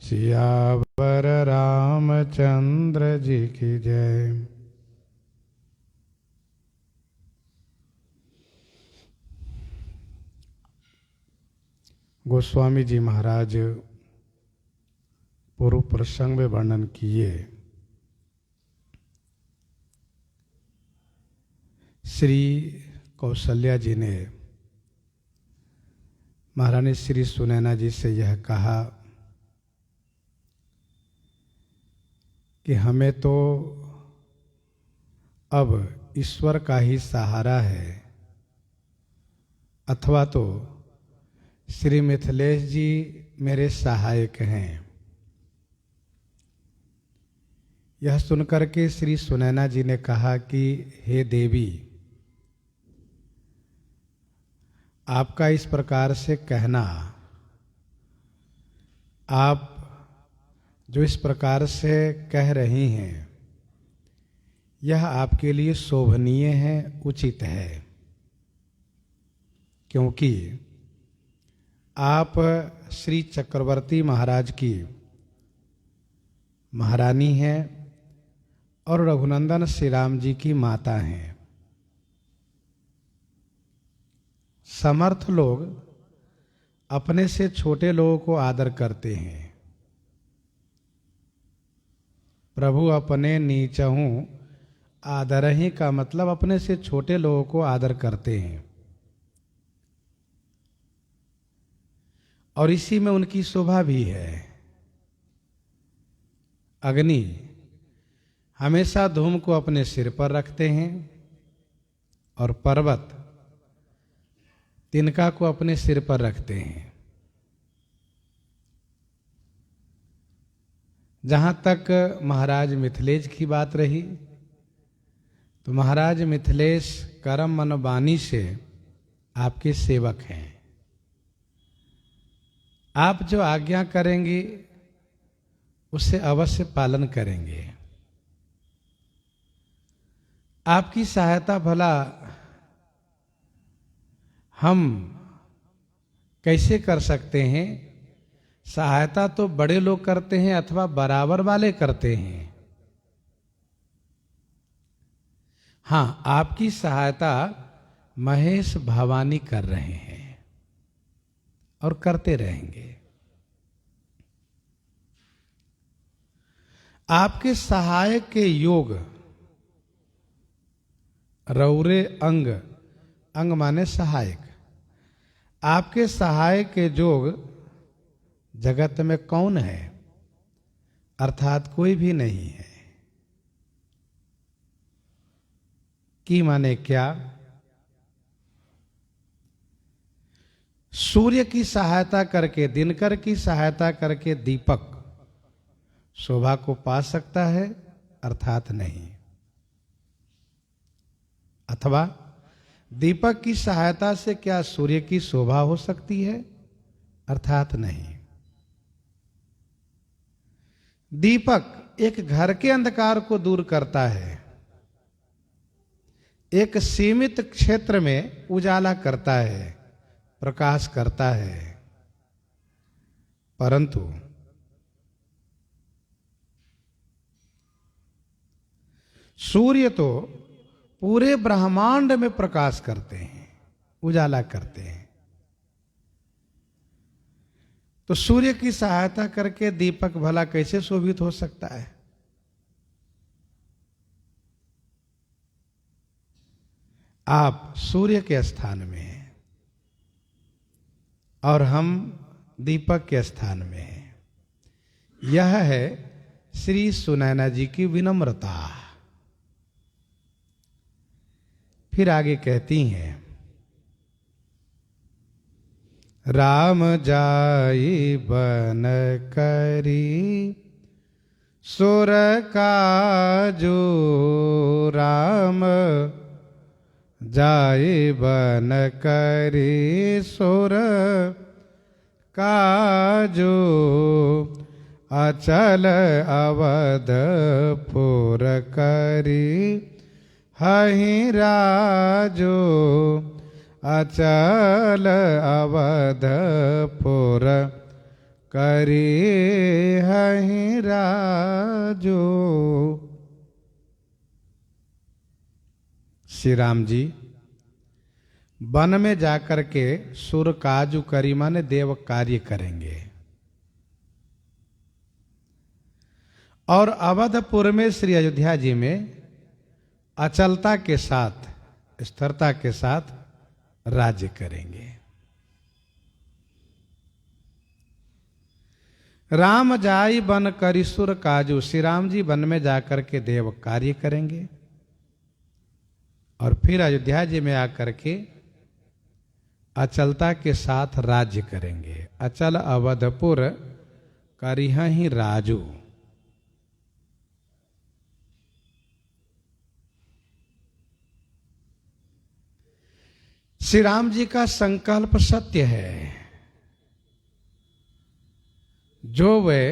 सियावर रामचंद्र जी की जय। गोस्वामी जी महाराज पूर्व प्रसंग में वर्णन किए श्री कौशल्या जी ने महारानी श्री सुनैना जी से यह कहा कि हमें तो अब ईश्वर का ही सहारा है, अथवा तो श्री मिथिलेश जी मेरे सहायक हैं। यह सुनकर के श्री सुनैना जी ने कहा कि हे देवी, आपका इस प्रकार से कहना, आप जो इस प्रकार से कह रही हैं, यह आपके लिए शोभनीय है, उचित है, क्योंकि आप श्री चक्रवर्ती महाराज की महारानी हैं और रघुनंदन श्री राम जी की माता हैं। समर्थ लोग अपने से छोटे लोगों को आदर करते हैं। प्रभु अपने नीचहूं आदरहि का मतलब अपने से छोटे लोगों को आदर करते हैं, और इसी में उनकी शोभा भी है। अग्नि हमेशा धूम को अपने सिर पर रखते हैं और पर्वत तिनका को अपने सिर पर रखते हैं। जहां तक महाराज मिथिलेश की बात रही, तो महाराज मिथिलेश कर्म मन वाणी से आपके सेवक हैं। आप जो आज्ञा करेंगे उससे अवश्य पालन करेंगे। आपकी सहायता भला हम कैसे कर सकते हैं? सहायता तो बड़े लोग करते हैं अथवा बराबर वाले करते हैं। हां, आपकी सहायता महेश भवानी कर रहे हैं और करते रहेंगे। आपके सहायक के योग रौरे अंग, अंग माने सहायक, आपके सहायक के जोग जगत में कौन है? अर्थात कोई भी नहीं है। की माने क्या? सूर्य की सहायता करके, दिनकर की सहायता करके दीपक शोभा को पा सकता है? अर्थात नहीं। अथवा दीपक की सहायता से क्या सूर्य की शोभा हो सकती है? अर्थात नहीं। दीपक एक घर के अंधकार को दूर करता है, एक सीमित क्षेत्र में उजाला करता है, प्रकाश करता है, परंतु सूर्य तो पूरे ब्रह्मांड में प्रकाश करते हैं, उजाला करते हैं। तो सूर्य की सहायता करके दीपक भला कैसे शोभित हो सकता है? आप सूर्य के स्थान में हैं और हम दीपक के स्थान में हैं। यह है श्री सुनैना जी की विनम्रता। फिर आगे कहती हैं, राम जाई बन करी सुर काजू, राम जाई बन करी सुर काजू, अचल अवधपुर करी हहि राजो, अचल अवधपुर करी हहीं राजो। श्री राम जी वन में जाकर के सुर काजु करी माने देव कार्य करेंगे, और अवधपुर में श्री अयोध्या जी में अचलता के साथ, स्थिरता के साथ राज्य करेंगे। राम जाई बन करी सुर काजू, श्री राम जी वन में जाकर के देव कार्य करेंगे और फिर अयोध्या जी में आकर के अचलता के साथ राज्य करेंगे। अचल अवधपुर करिहहि राजू। श्री राम जी का संकल्प सत्य है, जो वे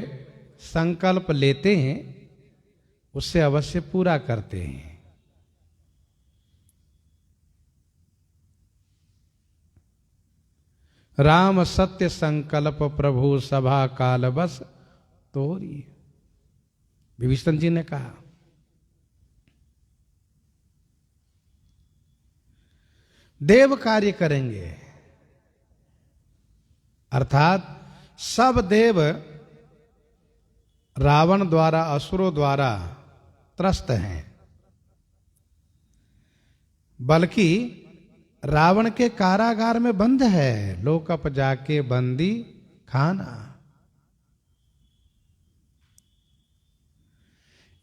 संकल्प लेते हैं उससे अवश्य पूरा करते हैं। राम सत्य संकल्प प्रभु सभा काल बस तोरी, विभीषण जी ने कहा। देव कार्य करेंगे अर्थात सब देव रावण द्वारा, असुरों द्वारा त्रस्त हैं, बल्कि रावण के कारागार में बंद है, लोकप जाके बंदी खाना।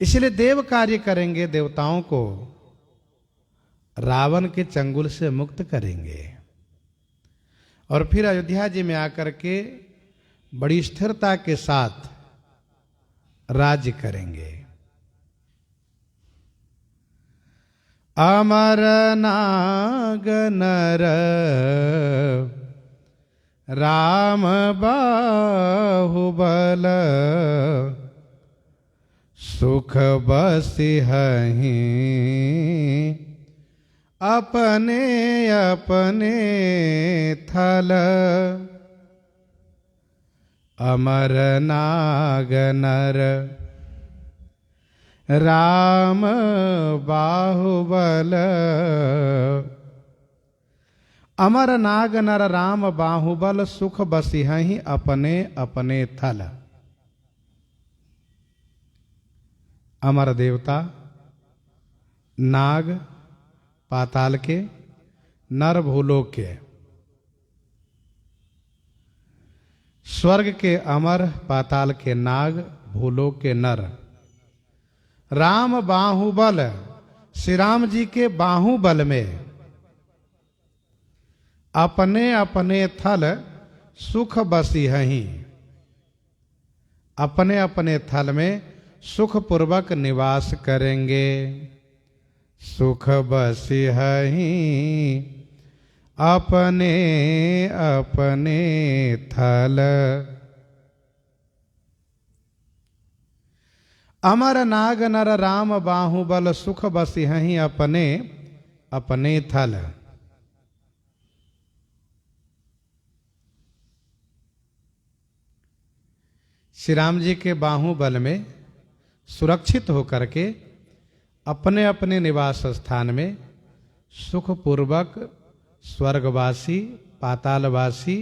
इसलिए देव कार्य करेंगे, देवताओं को रावण के चंगुल से मुक्त करेंगे और फिर अयोध्या जी में आकर के बड़ी स्थिरता के साथ राज्य करेंगे। अमर नाग नर राम बाहुबल, सुख बसिहहि अपने अपने थल। अमर नाग नर राम बाहुबल, अमर नाग नर राम बाहुबल, सुख बसिहहि अपने अपने थल। अमर देवता नाग पाताल के, नर भूलोक के, स्वर्ग के अमर, पाताल के नाग, भूलोक के नर। राम बाहुबल, श्री राम जी के बाहुबल में अपने अपने थल सुख बसिहहि, अपने अपने थल में सुख पूर्वक निवास करेंगे। सुख बसिहहि अपने अपने थल। अमर नाग नर राम बाहुबल, सुख बसिहहि अपने अपने थल। श्री राम जी के बाहुबल में सुरक्षित होकर के अपने अपने निवास स्थान में सुखपूर्वक स्वर्गवासी, पातालवासी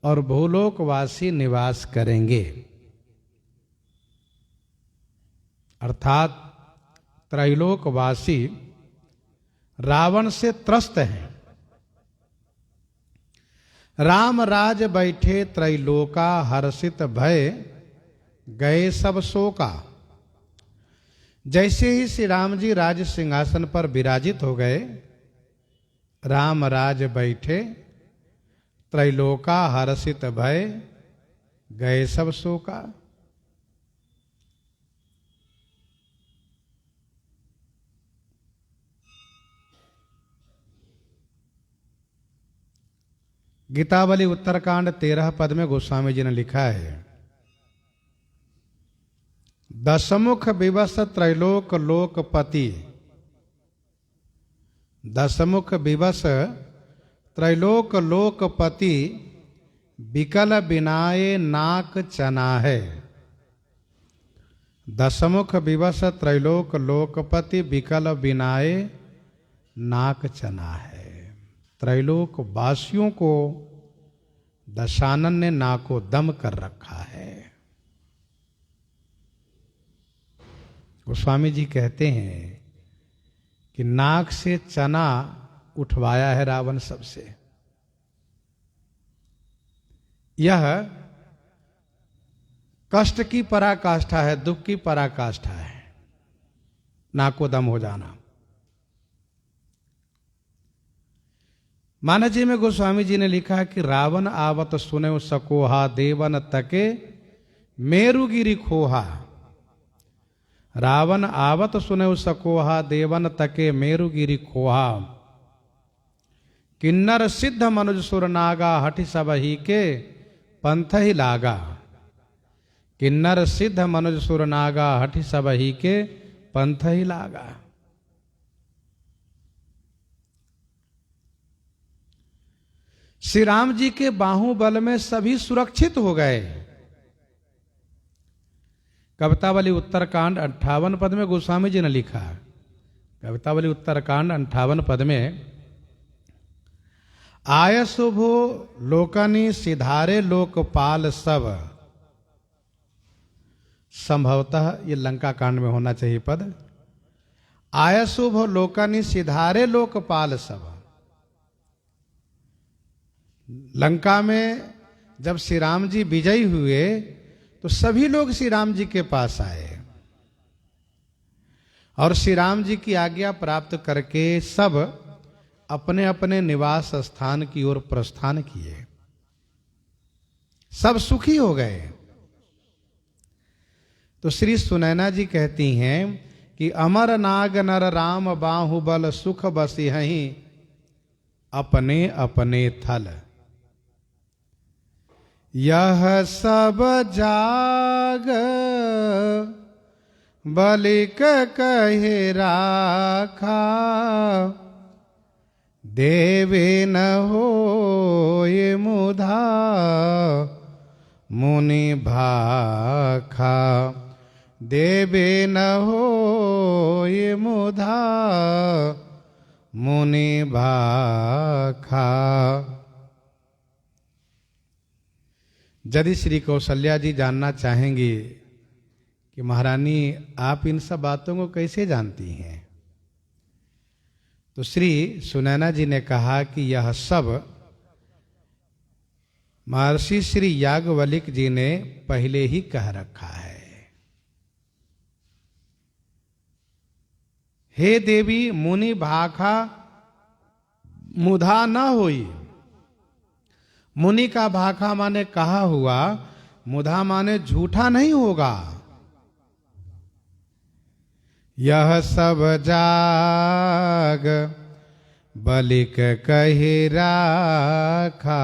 और भूलोकवासी निवास करेंगे। अर्थात त्रैलोकवासी रावण से त्रस्त हैं। राम राज बैठे त्रैलोका, हर्षित भय गए सब शोका। जैसे ही श्री राम जी राज सिंहासन पर विराजित हो गए, राम राज बैठे त्रैलोका, हर्षित भय गए सब शोका। गीतावली उत्तरकांड 13 पद में गोस्वामी जी ने लिखा है, दशमुख विवश त्रैलोक लोकपति। दशमुख विवश त्रैलोक लोकपति, विकल बिनाए नाक चना है। दशमुख विवश त्रैलोक लोकपति विकल बिनाए नाक चना है। त्रैलोक वासियों को दशानन ने नाको दम कर रखा है। गोस्वामी जी कहते हैं कि नाक से चना उठवाया है रावण सबसे। यह कष्ट की पराकाष्ठा है, दुख की पराकाष्ठा है, नाको दम हो जाना। मानस जी में गोस्वामी जी ने लिखा कि रावण आवत सुने सकोहा देवन तके मेरुगिरी खोहा। रावण आवत सुने सकोहा देवन तके मेरुगिरी खोहा। किन्नर सिद्ध मनुज सुर नागा हठि सब ही के पंथ ही लागा। किन्नर सिद्ध मनुज सुर नागा हठि सब ही के पंथ ही लागा। श्री राम जी के बाहुबल में सभी सुरक्षित हो गए। कवितावली उत्तरकांड 58 पद में गोस्वामी जी ने लिखा, कवितावली उत्तरकांड 58 पद में, आय शुभो लोकनी सिधारे लोकपाल सब। संभवतः ये लंका कांड में होना चाहिए पद। आय शुभ लोकनी सिधारे लोकपाल सब। लंका में जब श्री राम जी विजयी हुए तो सभी लोग श्री राम जी के पास आए और श्री राम जी की आज्ञा प्राप्त करके सब अपने अपने निवास स्थान की ओर प्रस्थान किए। सब सुखी हो गए। तो श्री सुनैना जी कहती हैं कि अमर नाग नर राम बाहुबल सुख बसी हहीं अपने अपने थल। यह सब जाग बलिक कहे राखा। देवे न हो ये मुधा मुनि भाखा। देवे न हो ये मुधा मुनि भाखा। यदि श्री कौशल्या जी जानना चाहेंगी कि महारानी आप इन सब बातों को कैसे जानती हैं, तो श्री सुनैना जी ने कहा कि यह सब महर्षि श्री याज्ञवल्क्य जी ने पहले ही कह रखा है। हे देवी मुनि भाखा मुधा न होई। मुनि का भाखा माने कहा हुआ, मुधा माने झूठा नहीं होगा। यह सब जाग बलिक कहे राखा।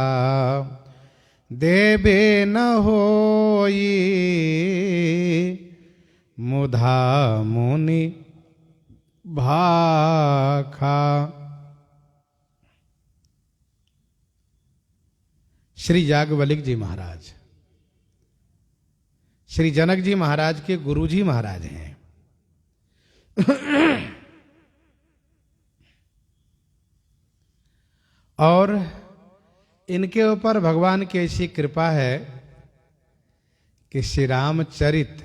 देवे न होई मुधा मुनि भाखा। श्री याज्ञवल्क्य जी महाराज श्री जनक जी महाराज के गुरुजी महाराज हैं। और इनके ऊपर भगवान की ऐसी कृपा है कि श्री रामचरित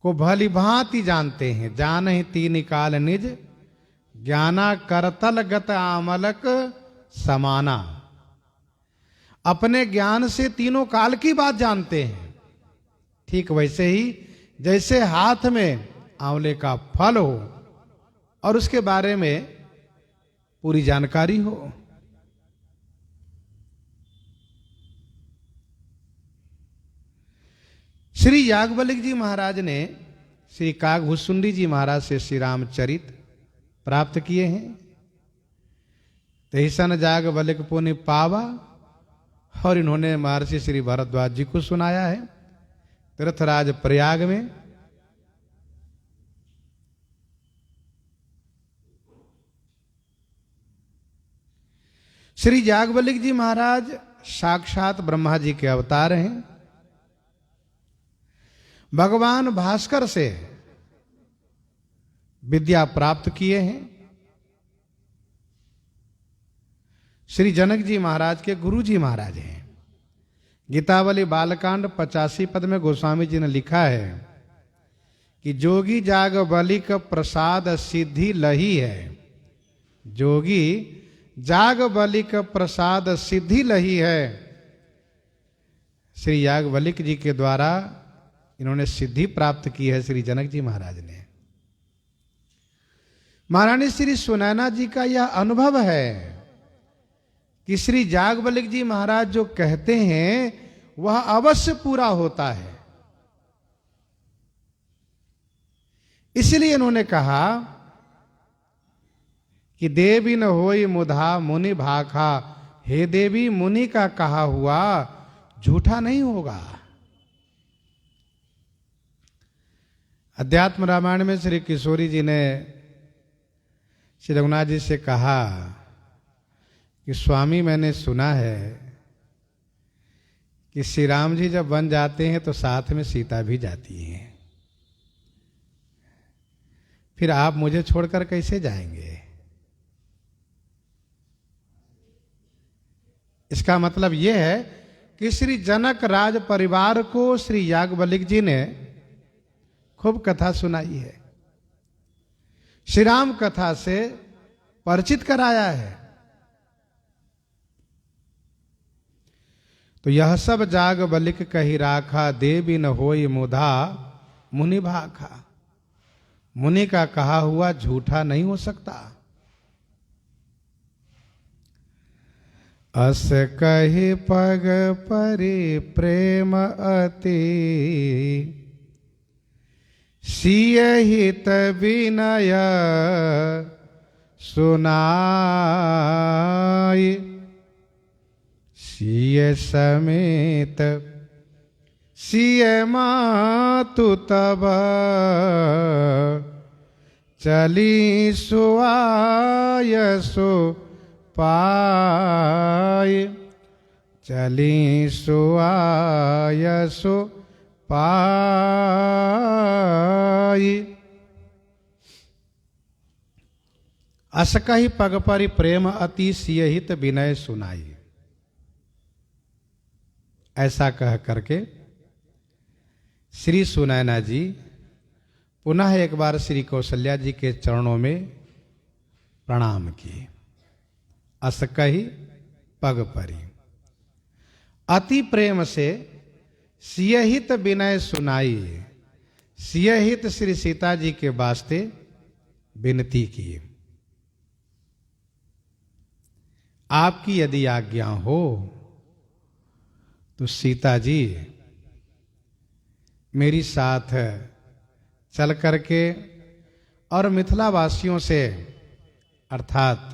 को भली भांति जानते हैं। जान ही तीन काल निज ज्ञाना करतल गत आमलक समाना। अपने ज्ञान से तीनों काल की बात जानते हैं। ठीक वैसे ही जैसे हाथ में आंवले का फल हो और उसके बारे में पूरी जानकारी हो। श्री याज्ञवल्क्य जी महाराज ने श्री काकभूषुंडी जी महाराज से श्री रामचरित प्राप्त किए हैं। तहिसन याज्ञवल्क्य पुनि पावा, और इन्होंने महर्षि श्री भरद्वाज जी को सुनाया है तीर्थराज प्रयाग में। श्री याज्ञवल्क्य जी महाराज साक्षात ब्रह्मा जी के अवतार हैं। भगवान भास्कर से विद्या प्राप्त किए हैं। श्री जनक जी महाराज के गुरु जी महाराज हैं। गीतावली बालकांड 85 पद में गोस्वामी जी ने लिखा है कि जोगी जाग बलिक प्रसाद सिद्धि लही है। जोगी जाग बलिक प्रसाद सिद्धि लही है। श्री याज्ञवल्क्य जी के द्वारा इन्होंने सिद्धि प्राप्त की है श्री जनक जी महाराज ने। महारानी श्री सुनैना जी का यह अनुभव है कि श्री याज्ञवल्क्य जी महाराज जो कहते हैं वह अवश्य पूरा होता है। इसलिए इन्होंने कहा कि देवी न होई मुधा मुनि भाखा। हे देवी, मुनि का कहा हुआ झूठा नहीं होगा। अध्यात्म रामायण में श्री किशोरी जी ने श्री रघुनाथ जी से कहा कि स्वामी, मैंने सुना है कि श्री राम जी जब वन जाते हैं तो साथ में सीता भी जाती हैं, फिर आप मुझे छोड़कर कैसे जाएंगे? इसका मतलब यह है कि श्री जनक राज परिवार को श्री याज्ञवल्क्य जी ने खूब कथा सुनाई है, श्री राम कथा से परिचित कराया है। तो यह सब याज्ञवल्क्य कही राखा। देवी न होई मुधा मुनि भाखा। मुनि का कहा हुआ झूठा नहीं हो सकता। अस कहि पग परि प्रेम अति। सिय हित विनय सुनाई। सिय समेत सिय मातु तब चली सुआयसु पाय। चली सुआयसु पाय। अस कहि पग परि प्रेम अति सिय हित विनय सुनाई। ऐसा कह करके श्री सुनैना जी पुनः एक बार श्री कौशल्या जी के चरणों में प्रणाम किए। अस कहि पग परि, अति प्रेम से सिय हित विनय सुनाई। सिय हित श्री सीता जी के वास्ते विनती की। आपकी यदि आज्ञा हो तो सीता जी मेरी साथ चल करके और मिथिला वासियों से अर्थात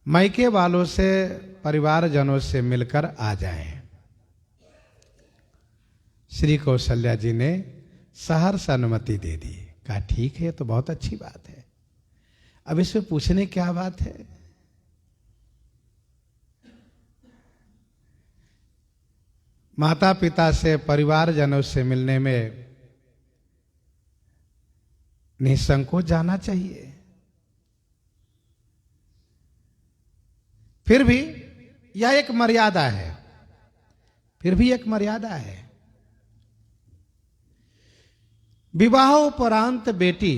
मायके वालों से, परिवारजनों से मिलकर आ जाएं। श्री कौशल्या जी ने सहर्ष अनुमति दे दी। कहा ठीक है, तो बहुत अच्छी बात है। अब इसमें पूछने क्या बात है? माता पिता से, परिवारजनों से मिलने में निसंकोच जाना चाहिए। फिर भी यह एक मर्यादा है। फिर भी एक मर्यादा है। विवाहोपरांत बेटी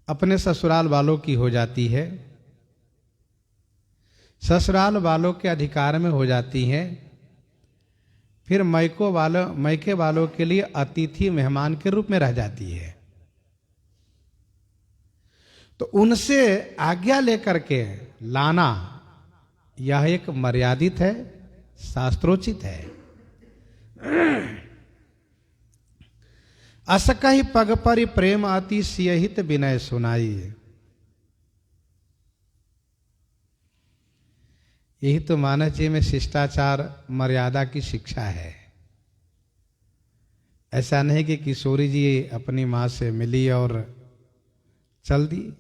अपने ससुराल वालों की हो जाती है, ससुराल वालों के अधिकार में हो जाती हैं, फिर मायके वालों के लिए अतिथि मेहमान के रूप में रह जाती है। तो उनसे आज्ञा लेकर के लाना यह एक मर्यादित है, शास्त्रोचित है। अस कहि पग परि प्रेम अति सिय हित विनय सुनाई। यही तो मानव जी में शिष्टाचार मर्यादा की शिक्षा है। ऐसा नहीं कि किशोरी जी अपनी मां से मिली और चल दी,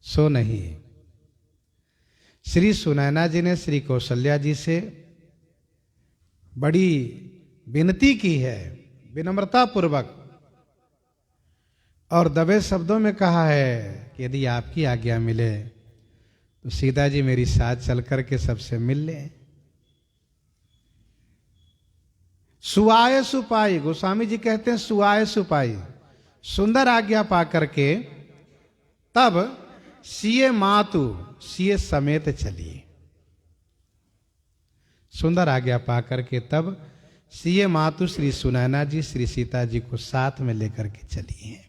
सो नहीं। श्री सुनैना जी ने श्री कौशल्या जी से बड़ी विनती की है, विनम्रता पूर्वक, और दबे शब्दों में कहा है कि यदि आपकी आज्ञा मिले तो सीता जी मेरी साथ चल करके सबसे मिल लें। सुआय सुपाई, गोस्वामी जी कहते हैं सुआय सुपाई, सुंदर आज्ञा पा करके तब सिए मातु, सिए समेत चलिए। सुंदर आज्ञा पा करके तब सिए मातु श्री सुनैना जी श्री सीता जी को साथ में लेकर के चली हैं।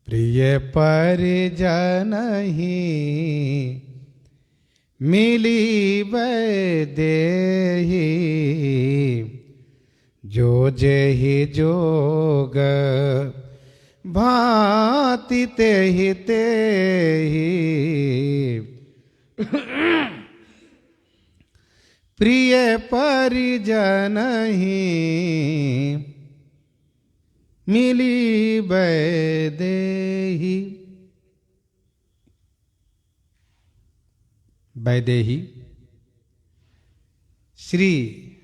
प्रिय परिजन ही मिली वैदेही, जो जेहि जोग भांति तेहि तेहि। प्रिय परिजन ही मिली वैदेही। वैदेही श्री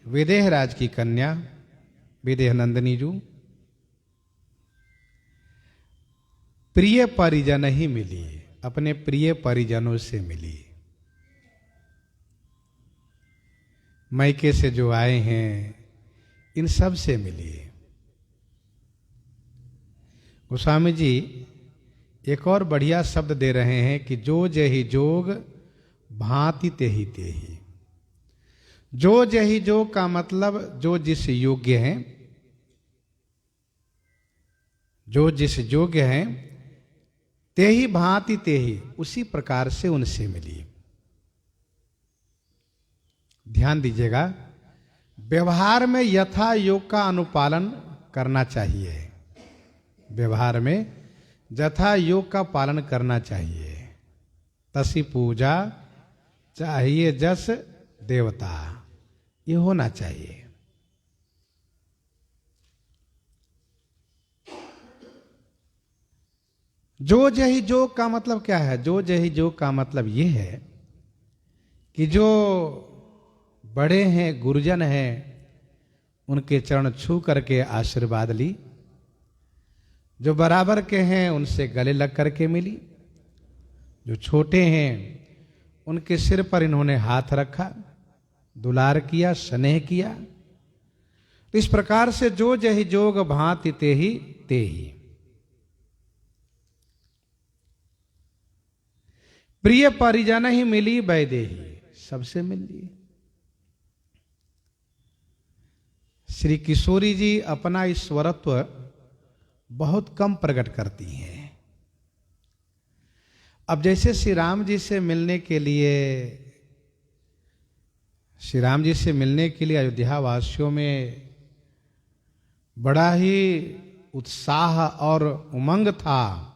विदेह राज की कन्या विदेह नंदिनी जी प्रिय परिजन ही मिली, अपने प्रिय परिजनों से मिली। मैके से जो आए हैं इन सब से मिली। गोस्वामी जी एक और बढ़िया शब्द दे रहे हैं कि जो जहि जोग भांति तेहि तेहि। जो जहि जोग का मतलब जो जिस योग्य हैं, जो जिस योग्य हैं तेहि भांति तेहि, उसी प्रकार से उनसे मिली। ध्यान दीजिएगा, व्यवहार में यथा योग का अनुपालन करना चाहिए। व्यवहार में यथा योग का पालन करना चाहिए। तसी पूजा चाहिए जस देवता, ये होना चाहिए। जो जहि जोग का मतलब क्या है? जो जहि जोग का मतलब ये है कि जो बड़े हैं, गुरुजन हैं, उनके चरण छू करके आशीर्वाद ली। जो बराबर के हैं उनसे गले लग करके मिली। जो छोटे हैं उनके सिर पर इन्होंने हाथ रखा, दुलार किया, स्नेह किया। तो इस प्रकार से जो जहि जोग भांति तेहि तेहि। प्रिय परिजन ही मिली वैदेही, सबसे मिल ली। श्री किशोरी जी अपना ईश्वरत्व बहुत कम प्रकट करती हैं। अब जैसे श्री राम जी से मिलने के लिए, श्री राम जी से मिलने के लिए अयोध्या वासियों में बड़ा ही उत्साह और उमंग था,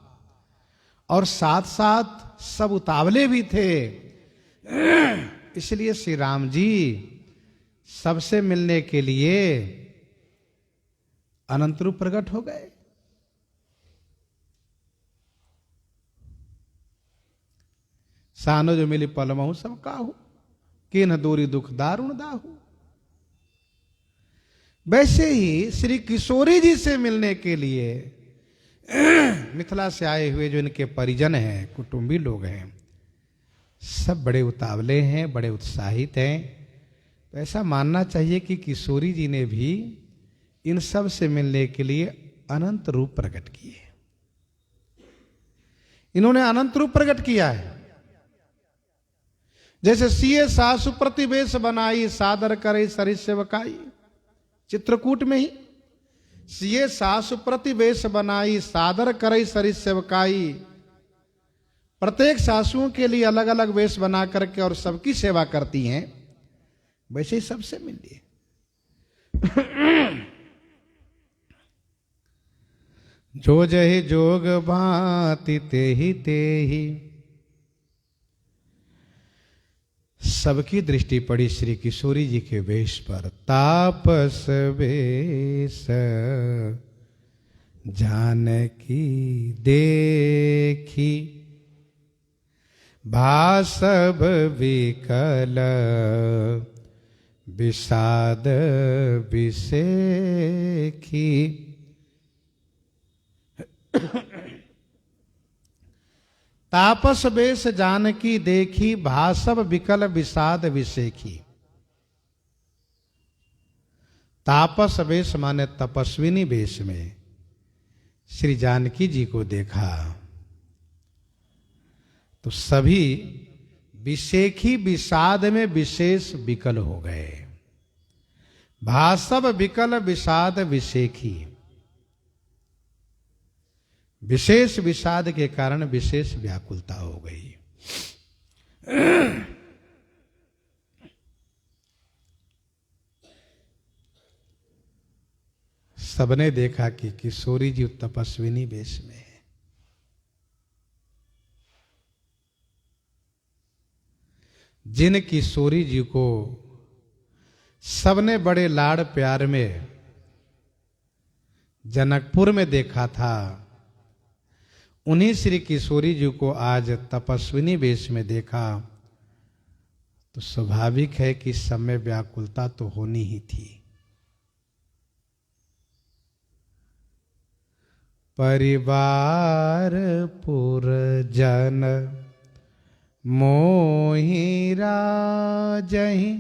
और साथ साथ सब उतावले भी थे। इसलिए श्री राम जी सबसे मिलने के लिए अनंत रूप प्रकट हो गए। सानो जो मिली पलमहु सब काहू, किन्ह दूरी दुख दारुण दाहू। वैसे ही श्री किशोरी जी से मिलने के लिए मिथिला से आए हुए जो इनके परिजन हैं, कुटुंबी लोग हैं, सब बड़े उतावले हैं, बड़े उत्साहित हैं। तो ऐसा मानना चाहिए कि किशोरी जी ने भी इन सब से मिलने के लिए अनंत रूप प्रकट किए। इन्होंने अनंत रूप प्रकट किया है। जैसे सीए सासु प्रतिवेश बनाई, सादर करे सरित सेवकाई। चित्रकूट में ही सीए सासु प्रतिवेश बनाई, सादर करे सरित सेवकाई। प्रत्येक सासुओं के लिए अलग अलग वेश बना करके और सबकी सेवा करती हैं। वैसे ही सबसे मिलिए। जो जहि जोग भांति तेहि तेहि। सबकी दृष्टि पड़ी श्री किशोरी जी के वेश पर। तापस वेश जानकी देखी, भासब विकल विषाद विषेखी। तापस बेश जानकी देखी, भासब विकल विषाद विषेखी। तापस वेश माने तपस्विनी वेश में श्री जानकी जी को देखा तो सभी विषेखी विषाद में विशेष विकल हो गए। भासब विकल विषाद विषेखी, विशेष विषाद के कारण विशेष व्याकुलता हो गई। सबने देखा कि किशोरी जी तपस्विनी वेश में है। जिन किशोरी जी को सबने बड़े लाड़ प्यार में जनकपुर में देखा था, उन्हीं श्री किशोरी जी को आज तपस्विनी वेश में देखा तो स्वाभाविक है कि सब में व्याकुलता तो होनी ही थी। परिवार पुरजन मोहि राजहि,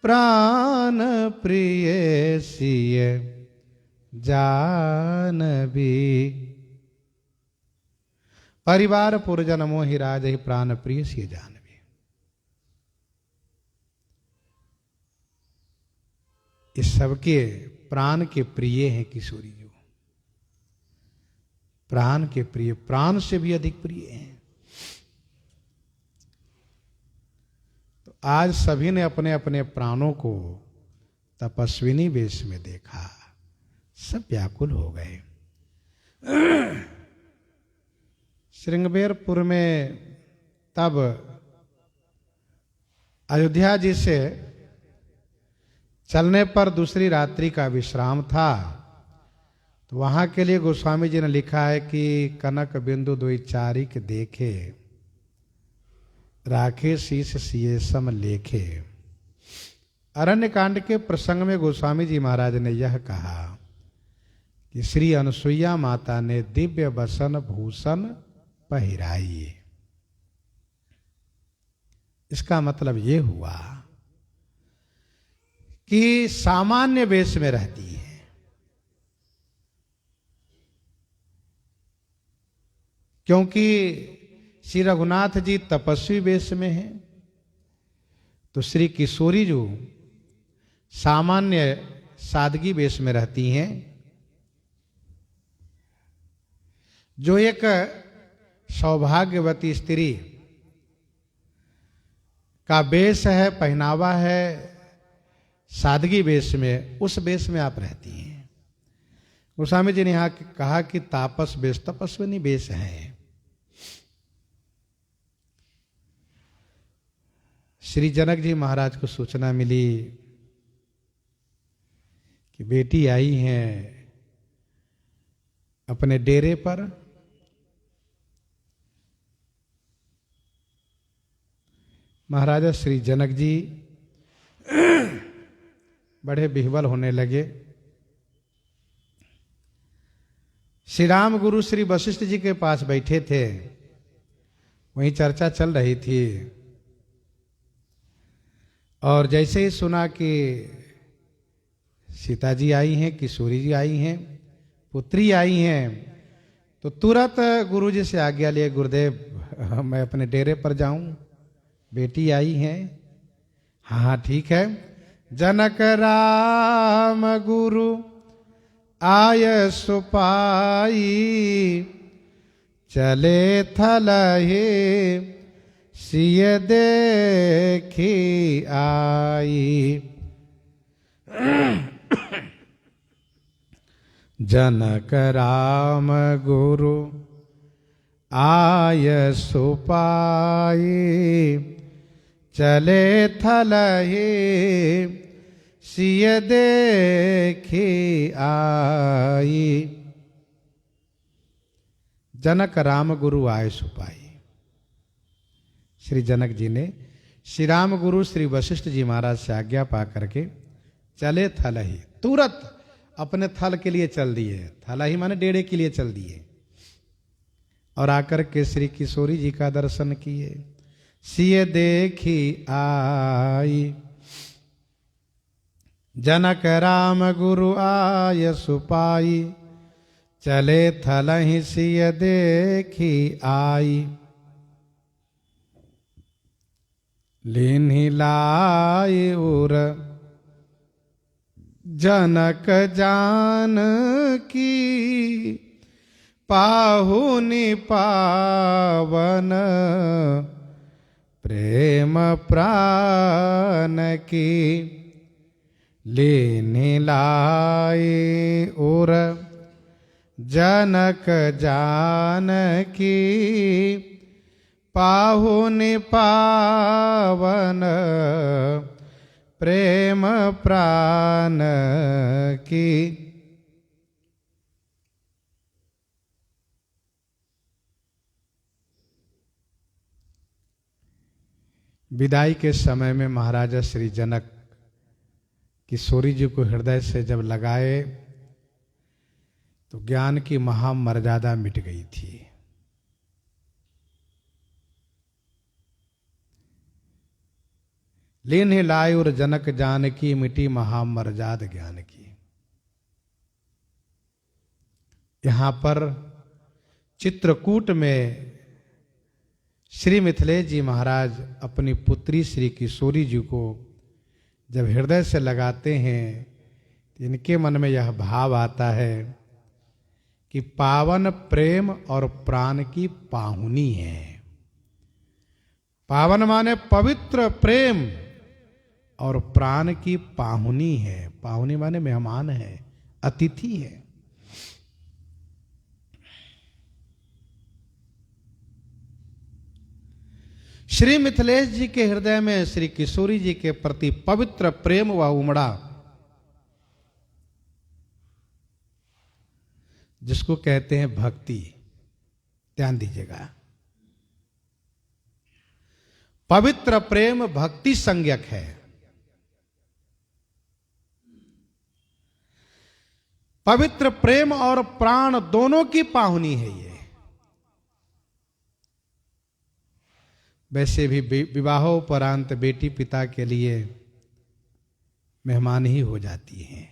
प्राण प्रिय सिय जानबी। परिवार पुरजन मोहि राजहि, प्राण प्रिय सिय जानबी। इस सबके प्राण के प्रिय हैं किशोरी जी, प्राण के प्रिय, प्राण से भी अधिक प्रिय हैं। तो आज सभी ने अपने अपने प्राणों को तपस्विनी वेश में देखा, सब व्याकुल हो गए। श्रृंगबेरपुर में तब अयोध्या जी से चलने पर दूसरी रात्रि का विश्राम था, तो वहां के लिए गोस्वामी जी ने लिखा है कि कनक बिंदु दुई चारिक देखे, राखे शीश सिए सम लेखे। अरण्य कांड के प्रसंग में गोस्वामी जी महाराज ने यह कहा कि श्री अनुसुईया माता ने दिव्य बसन भूषण पहिराई। इसका मतलब ये हुआ कि सामान्य वेश में रहती है, क्योंकि श्री रघुनाथ जी तपस्वी वेश में हैं, तो श्री किशोरी जो सामान्य सादगी वेश में रहती हैं। जो एक सौभाग्यवती स्त्री का वेश है, पहनावा है सादगी वेश में, उस वेश में आप रहती हैं। गोस्वामी जी ने यहाँ कहा कि तापस वेश तपस्विनी वेश है। श्री जनक जी महाराज को सूचना मिली कि बेटी आई हैं अपने डेरे पर। महाराजा श्री जनक जी बड़े विह्वल होने लगे। श्री राम गुरु श्री वशिष्ठ जी के पास बैठे थे, वहीं चर्चा चल रही थी, और जैसे ही सुना कि सीता जी आई हैं, किशोरी जी आई हैं, पुत्री आई हैं, तो तुरंत गुरु जी से आज्ञा लिए, गुरुदेव मैं अपने डेरे पर जाऊं, बेटी आई हैं। हाँ ठीक है। जनक राम गुरु आय सुपाई, चले थलहे सिय देखी आई। जनक राम गुरु आय सुपाई, चले थलहे सिय देखी आई। जनक राम गुरु आय सुपाई, श्री जनक जी ने श्री राम गुरु श्री वशिष्ठ जी महाराज से आज्ञा पा करके चले थल ही, तुरंत अपने थल के लिए चल दिए। थल ही माने डेरे के लिए चल दिए और आकर के श्री किशोरी जी का दर्शन किए। सिय देखी आई जनक राम गुरु आय सुपाई, चले थल ही सिय देखी आई। लीन्ही लाई उर जनक जान की, पाहुनि पावन प्रेम प्राण की। लीन्ही लाई उर जनक जान की, पाहुनि पावन प्रेम प्राण की। विदाई के समय में महाराजा श्री जनक किशोरी जी को हृदय से जब लगाए तो ज्ञान की महामर्यादा मिट गई थी। लीन्ही लाई और जनक जान की, मिटी महामर्याद ज्ञान की। यहां पर चित्रकूट में श्री मिथिलेश जी महाराज अपनी पुत्री श्री किशोरी जी को जब हृदय से लगाते हैं तो इनके मन में यह भाव आता है कि पावन प्रेम और प्राण की पाहुनी है। पावन माने पवित्र प्रेम और प्राण की पाहुनी है। पाहुनी माने मेहमान है, अतिथि है। श्री मिथिलेश जी के हृदय में श्री किशोरी जी के प्रति पवित्र प्रेम व उमड़ा, जिसको कहते हैं भक्ति। ध्यान दीजिएगा, पवित्र प्रेम भक्ति संज्ञक है। पवित्र प्रेम और प्राण दोनों की पाहुनी है ये। वैसे भी विवाहोपरांत बेटी पिता के लिए मेहमान ही हो जाती हैं।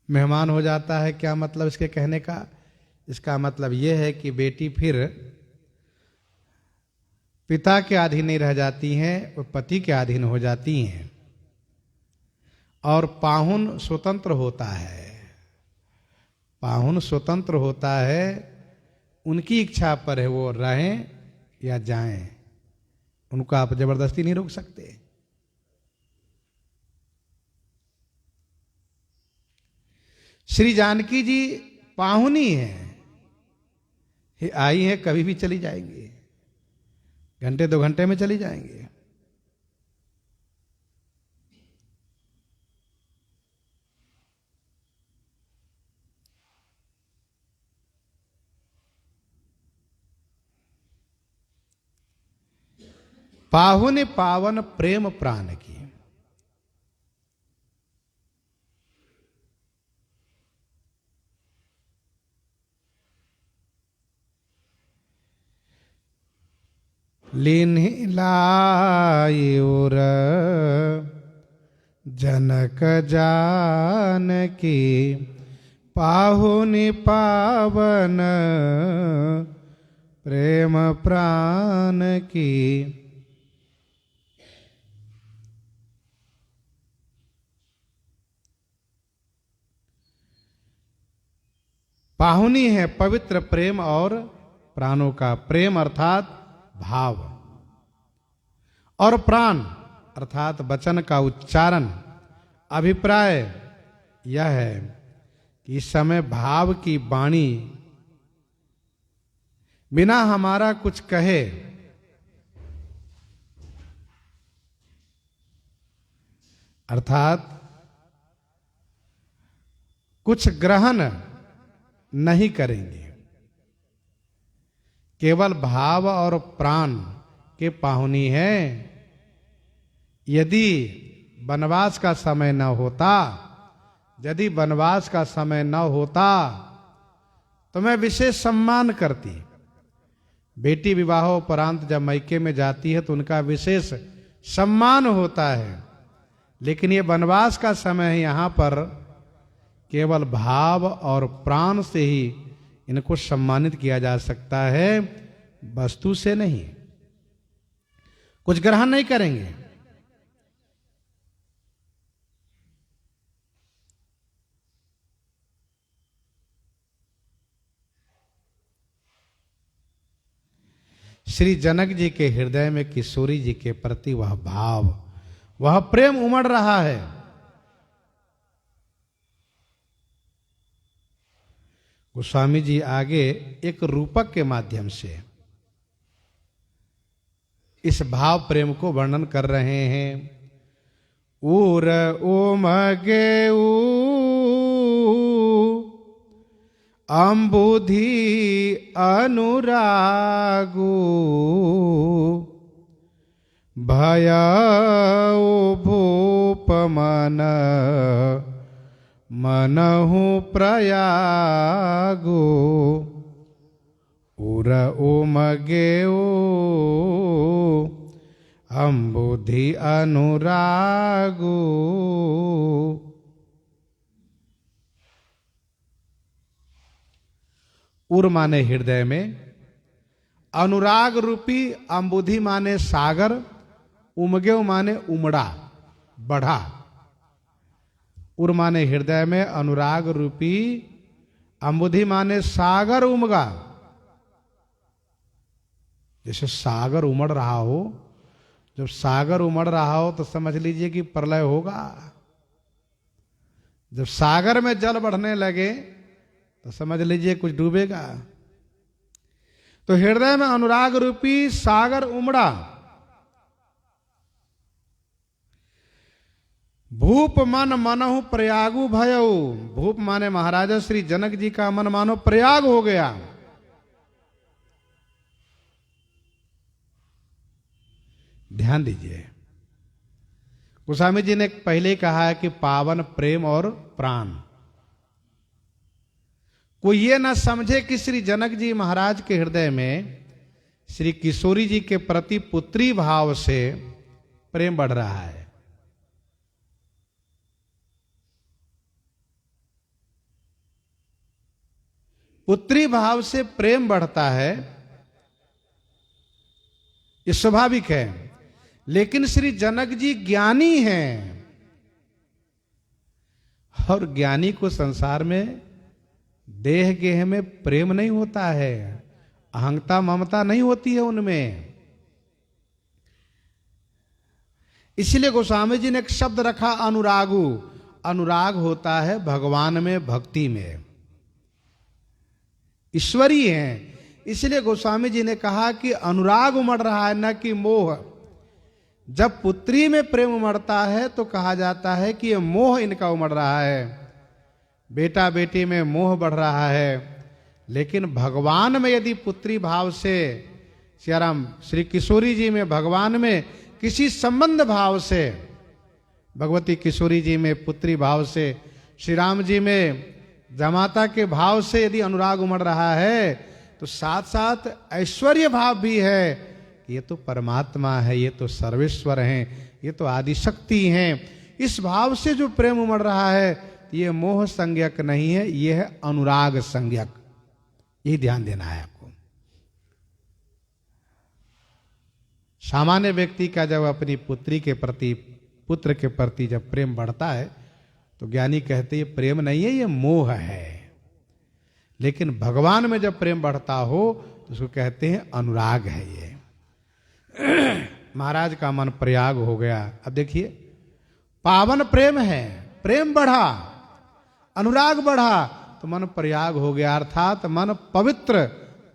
मेहमान हो जाता है, क्या मतलब इसके कहने का? इसका मतलब यह है कि बेटी फिर पिता के अधीन नहीं रह जाती हैं, वो पति के अधीन हो जाती हैं। और पाहुन स्वतंत्र होता है। पाहुन स्वतंत्र होता है, उनकी इच्छा पर है वो रहें या जाएं, उनको आप जबरदस्ती नहीं रोक सकते। श्री जानकी जी पाहुनी हैं, आई हैं, कभी भी चली जाएंगी, घंटे 2 घंटे में चली जाएंगे। पाहुन पावन प्रेम प्राण की। लीन्ही लाई उर जनक जान की, पाहुनि पावन प्रेम प्राण की। पाहुनी है पवित्र प्रेम और प्राणों का। प्रेम अर्थात भाव, और प्राण अर्थात वचन का उच्चारण। अभिप्राय यह है कि इस समय भाव की वाणी बिना हमारा कुछ कहे अर्थात कुछ ग्रहण नहीं करेंगे। केवल भाव और प्राण के पाहुनी है। यदि वनवास का समय न होता, यदि वनवास का समय न होता तो मैं विशेष सम्मान करती। बेटी विवाहोपरांत जब मैके में जाती है तो उनका विशेष सम्मान होता है, लेकिन ये वनवास का समय है, यहां पर केवल भाव और प्राण से ही इनको सम्मानित किया जा सकता है, वस्तु से नहीं। कुछ ग्रहण नहीं करेंगे। श्री जनक जी के हृदय में किशोरी जी के प्रति वह भाव, वह प्रेम उमड़ रहा है। गोस्वामी जी आगे एक रूपक के माध्यम से इस भाव प्रेम को वर्णन कर रहे हैं। उर उमगे अम्बुधि अनुरागु भयउ भूप मन मनहु प्रयागु उर उमगेऊ अम्बुधि अनुरागु। उर माने हृदय में, अनुराग रूपी अम्बुधि माने सागर, उमगेव माने उमड़ा बढ़ा। उर माने हृदय में, अनुराग रूपी अम्बुधि माने सागर उमगा। जैसे सागर उमड़ रहा हो, जब सागर उमड़ रहा हो तो समझ लीजिए कि प्रलय होगा। जब सागर में जल बढ़ने लगे तो समझ लीजिए कुछ डूबेगा। तो हृदय में अनुराग रूपी सागर उमड़ा। भूप मन मनहु प्रयागु भयऊ। भूप माने महाराजा श्री जनक जी का मन मानो प्रयाग हो गया। ध्यान दीजिए, गोस्वामी जी ने पहले कहा है कि पावन प्रेम और प्राण। कोई ये ना समझे कि श्री जनक जी महाराज के हृदय में श्री किशोरी जी के प्रति पुत्री भाव से प्रेम बढ़ रहा है। पुत्री भाव से प्रेम बढ़ता है, ये स्वाभाविक है। लेकिन श्री जनक जी ज्ञानी हैं, और ज्ञानी को संसार में देह गेह में प्रेम नहीं होता है, अहंता ममता नहीं होती है उनमें। इसलिए गोस्वामी जी ने एक शब्द रखा अनुरागु। अनुराग होता है भगवान में, भक्ति में, ईश्वरीय है। इसलिए गोस्वामी जी ने कहा कि अनुराग उमड़ रहा है, न कि मोह। जब पुत्री में प्रेम उमड़ता है तो कहा जाता है कि यह मोह इनका उमड़ रहा है, बेटा बेटी में मोह बढ़ रहा है। लेकिन भगवान में यदि पुत्री भाव से, सियाराम श्री किशोरी जी में भगवान में किसी संबंध भाव से, भगवती किशोरी जी में पुत्री भाव से, श्री राम जी में जमाता के भाव से यदि अनुराग उमड़ रहा है तो साथ साथ ऐश्वर्य भाव भी है। ये तो परमात्मा है, ये तो सर्वेश्वर हैं, ये तो आदिशक्ति हैं। इस भाव से जो प्रेम उमड़ रहा है ये मोह संज्ञक नहीं है, ये है अनुराग संज्ञक। ये ध्यान देना है आपको। सामान्य व्यक्ति का जब अपनी पुत्री के प्रति, पुत्र के प्रति जब प्रेम बढ़ता है तो ज्ञानी कहते ये प्रेम नहीं है, ये मोह है। लेकिन भगवान में जब प्रेम बढ़ता हो तो उसको कहते हैं अनुराग है। ये महाराज का मन प्रयाग हो गया। अब देखिए, पावन प्रेम है, प्रेम बढ़ा, अनुराग बढ़ा तो मन प्रयाग हो गया, अर्थात मन पवित्र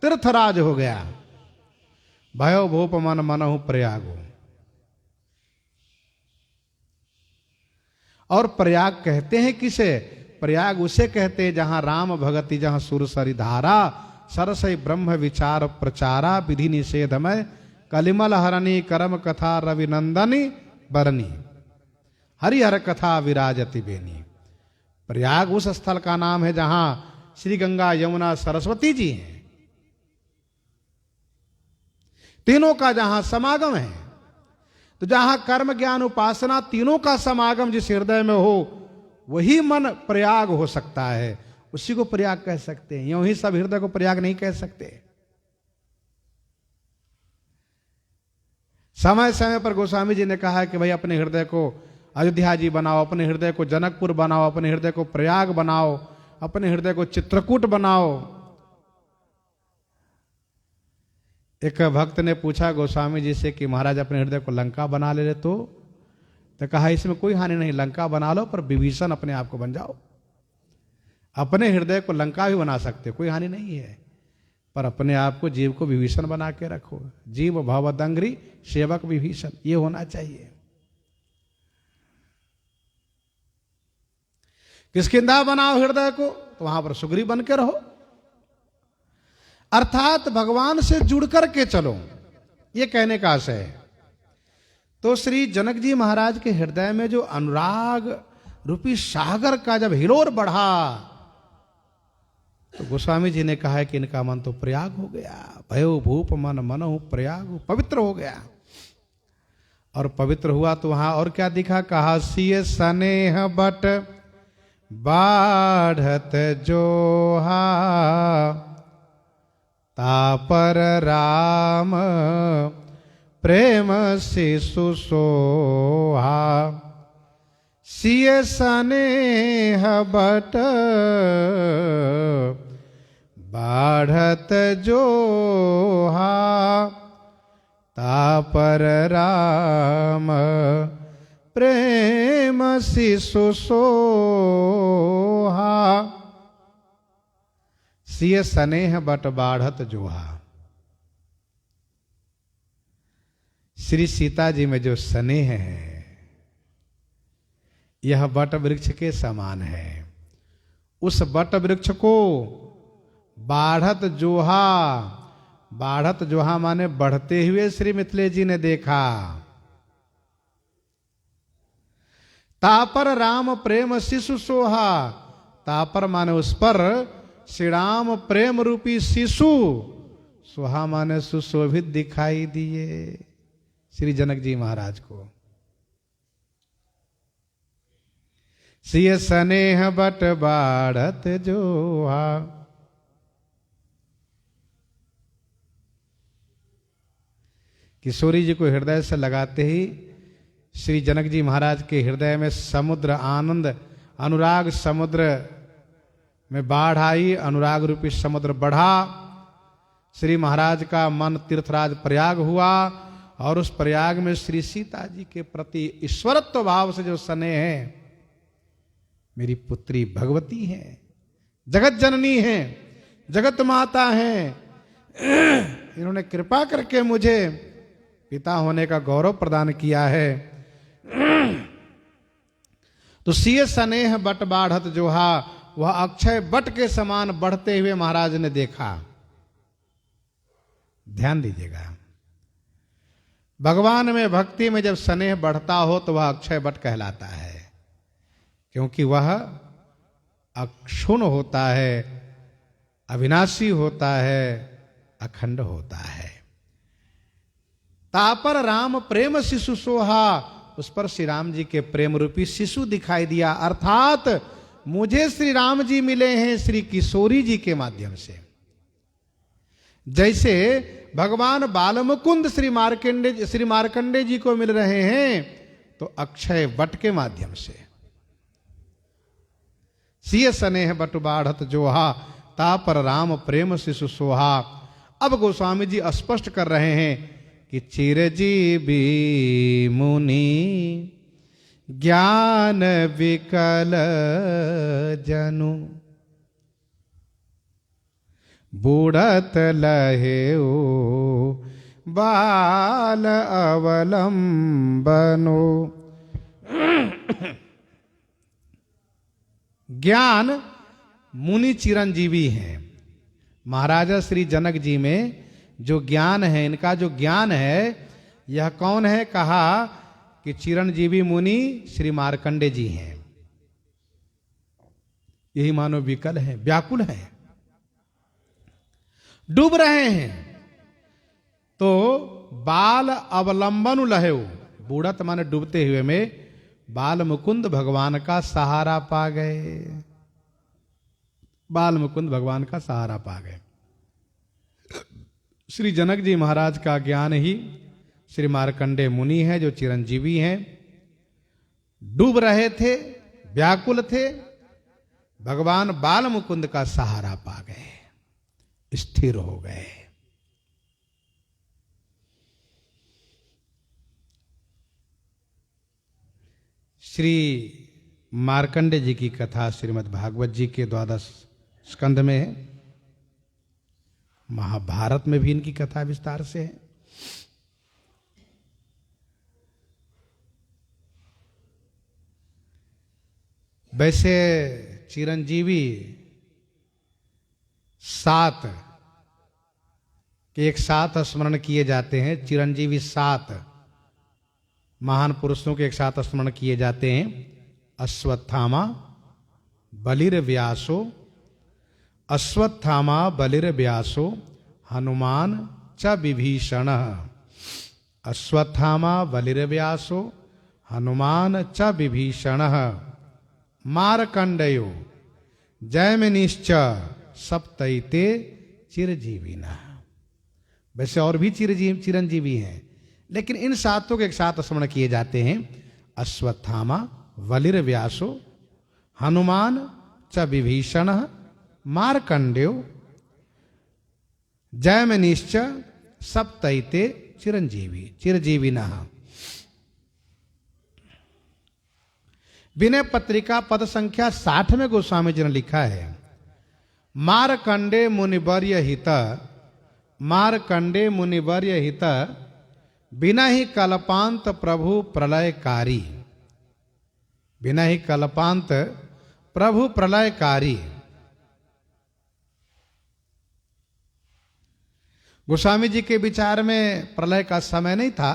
तीर्थराज हो गया। भयो भूप मन मनहु प्रयागो। और प्रयाग कहते हैं किसे? प्रयाग उसे कहते जहां राम भगति जहां सुरसरी धारा सरसई ब्रह्म विचार प्रचारा विधि निषेधमय कलिमल हरणी करम कथा रविनंदनी बरनी हरिहर कथा विराजति बेनी। प्रयाग उस स्थल का नाम है जहां श्री गंगा यमुना सरस्वती जी हैं, तीनों का जहां समागम है। तो जहां कर्म ज्ञान उपासना तीनों का समागम जिस हृदय में हो वही मन प्रयाग हो सकता है, उसी को प्रयाग कह सकते हैं। यूं ही सब हृदय को प्रयाग नहीं कह सकते। समय समय पर गोस्वामी जी ने कहा है कि भाई अपने हृदय को अयोध्या जी बनाओ, अपने हृदय को जनकपुर बनाओ, अपने हृदय को प्रयाग बनाओ, अपने हृदय को चित्रकूट बनाओ। एक भक्त ने पूछा गोस्वामी जी से कि महाराज अपने हृदय को लंका बना ले तो कहा इसमें कोई हानि नहीं, लंका बना लो पर विभीषण अपने आप को बन जाओ। अपने हृदय को लंका भी बना सकते, कोई हानि नहीं है, पर अपने आप को जीव को विभीषण बना के रखो। जीव भवदंग्री सेवक विभीषण, ये होना चाहिए। किसकिंधा बनाओ हृदय को, तो वहां पर सुग्रीव बन के रहो, अर्थात भगवान से जुड़ करके चलो, ये कहने का आशय है। तो श्री जनक जी महाराज के हृदय में जो अनुराग रूपी सागर का जब हिलोर बढ़ा तो गोस्वामी जी ने कहा है कि इनका मन तो प्रयाग हो गया। भयो भूप मन मनो प्रयाग, पवित्र हो गया। और पवित्र हुआ तो वहां और क्या दिखा, कहा सिय स्नेह बट बाढ़त जोहा तापर राम प्रेम शिशु सोहा। सिय स्नेह बट बाढ़त जोहा तापर राम प्रेम शिशु सोहा। सिय स्नेह बट बाढ़त जोहा। श्री सीता जी में जो स्नेह है यह बट वृक्ष के समान है। उस बट वृक्ष को बाढ़त जोहा, बाढ़त जोहा माने बढ़ते हुए श्री मिथिलेश जी ने देखा। तापर राम प्रेम शिशु सोहा, तापर माने उस पर श्री राम प्रेम रूपी शिशु, सोहा माने सुशोभित दिखाई दिए श्री जनक जी महाराज को। सिय स्नेह बट बाढ़त जोहा। किशोरी जी को हृदय से लगाते ही श्री जनक जी महाराज के हृदय में समुद्र आनंद अनुराग समुद्र में बाढ़ आई, अनुराग रूपी समुद्र बढ़ा। श्री महाराज का मन तीर्थराज प्रयाग हुआ और उस प्रयाग में श्री सीता जी के प्रति ईश्वरत्व भाव से जो स्नेह है, मेरी पुत्री भगवती है, जगत जननी है, जगत माता है, इन्होंने कृपा करके मुझे पिता होने का गौरव प्रदान किया है। तो सिय स्नेह बट बाढ़त जोहा, वह अक्षय बट के समान बढ़ते हुए महाराज ने देखा। ध्यान दीजिएगा, भगवान में भक्ति में जब स्नेह बढ़ता हो तो वह अक्षय बट कहलाता है, क्योंकि वह अक्षुण होता है, अविनाशी होता है, अखंड होता है। तापर राम प्रेम शिशु सोहा, उस पर श्री राम जी के प्रेम रूपी शिशु दिखाई दिया, अर्थात मुझे श्री राम जी मिले हैं श्री किशोरी जी के माध्यम से। जैसे भगवान बालमुकुंद श्री मार्कंडे जी को मिल रहे हैं तो अक्षय बट के माध्यम से। सिय स्नेह बट बाढ़त जोहा तापर राम प्रेम शिशु सोहा। अब गोस्वामी जी स्पष्ट कर रहे हैं कि चिरजीवी मुनि ज्ञान विकल जनु बूढ़त लहेऊ बाल अवलंबनो। ज्ञान मुनि चिरंजीवी हैं। महाराजा श्री जनक जी में जो ज्ञान है, इनका जो ज्ञान है, यह कौन है? कहा कि चिरंजीवी मुनि श्री मार्कंडे जी हैं। यही मानो विकल है, व्याकुल है, डूब रहे हैं। तो बाल अवलंबन लहेऊ, बूढ़त माने डूबते हुए में बाल मुकुंद भगवान का सहारा पा गए। बाल मुकुंद भगवान का सहारा पा गए। श्री जनक जी महाराज का ज्ञान ही श्री मार्कंडे मुनि है, जो चिरंजीवी हैं। डूब रहे थे, व्याकुल थे, भगवान बाल मुकुंद का सहारा पा गए, स्थिर हो गए। श्री मार्कंडे जी की कथा श्रीमद् भागवत जी के 12 स्कंद में है। महाभारत में भी इनकी कथा विस्तार से है। वैसे चिरंजीवी 7 के एक साथ स्मरण किए जाते हैं। चिरंजीवी 7 महान पुरुषों के एक साथ स्मरण किए जाते हैं। अश्वत्थामा, बलिर्व्यासो, अश्वत्थामा बलिर्व्यासो, हनुमान च विभीषण। अश्वत्थामा बलिर्व्यासो, हनुमान च विभीषण, मार्कंडेयो जैमिनिश्च सप्तैते चिरजीविना। वैसे और भी चिरंजीवी हैं, लेकिन इन 7 के एक साथ स्मरण किए जाते हैं। अश्वत्थामा, बलिर्व्यासो, हनुमान च विभीषण, मार्कंडेयो जैमिनिश्च सप्तैते चिरजीविना। विनय पत्रिका पद संख्या 60 में गोस्वामी जी ने लिखा है, मार्कंडे मुनिवर्य हित, मार्कंडे मुनिवर्य हित, बिना ही कल्पांत प्रभु प्रलयकारी। बिना ही कल्पांत प्रभु प्रलयकारी। गोस्वामी जी के विचार में प्रलय का समय नहीं था,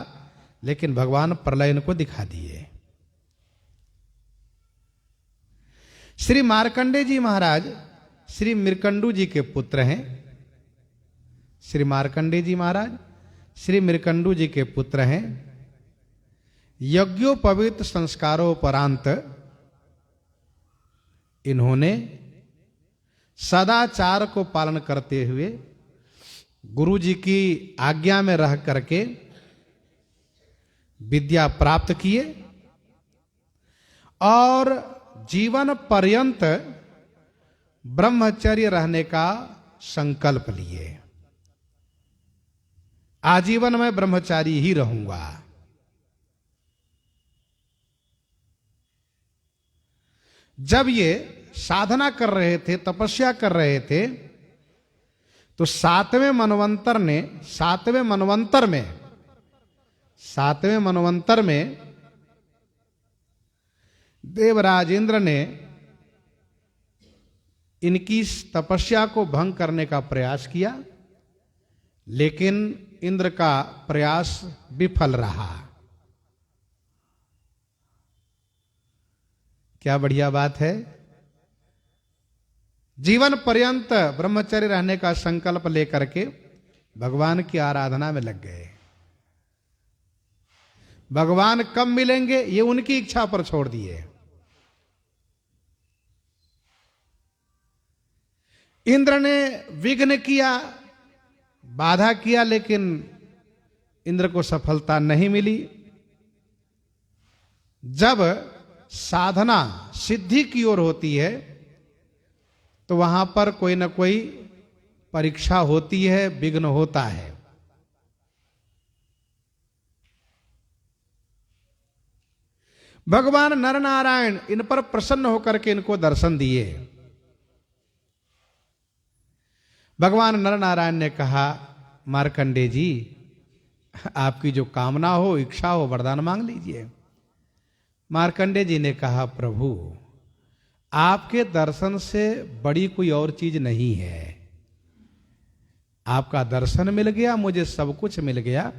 लेकिन भगवान प्रलय इनको दिखा दिए। श्री मार्कंडे जी महाराज श्री मृकंडू जी के पुत्र हैं। श्री मार्कंडे जी महाराज श्री मृकंडू जी के पुत्र हैं। यज्ञोपवीत संस्कारोपरांत इन्होंने सदाचार को पालन करते हुए गुरु जी की आज्ञा में रह करके विद्या प्राप्त किए और जीवन पर्यंत ब्रह्मचर्य रहने का संकल्प लिए। आजीवन मैं ब्रह्मचारी ही रहूंगा। जब ये साधना कर रहे थे, तपस्या कर रहे थे, तो 7वें मनवंतर में देवराजेंद्र ने इनकी तपस्या को भंग करने का प्रयास किया, लेकिन इंद्र का प्रयास विफल रहा। क्या बढ़िया बात है। जीवन पर्यंत ब्रह्मचर्य रहने का संकल्प लेकर के भगवान की आराधना में लग गए। भगवान कब मिलेंगे ये उनकी इच्छा पर छोड़ दिए। इंद्र ने विघ्न किया, बाधा किया, लेकिन इंद्र को सफलता नहीं मिली। जब साधना सिद्धि की ओर होती है तो वहां पर कोई ना कोई परीक्षा होती है, विघ्न होता है। भगवान नर नारायण इन पर प्रसन्न होकर के इनको दर्शन दिए। भगवान नर नारायण ने कहा, मार्कंडे जी आपकी जो कामना हो, इच्छा हो, वरदान मांग लीजिए। मार्कंडे जी ने कहा, प्रभु आपके दर्शन से बड़ी कोई और चीज नहीं है। आपका दर्शन मिल गया, मुझे सब कुछ मिल गया,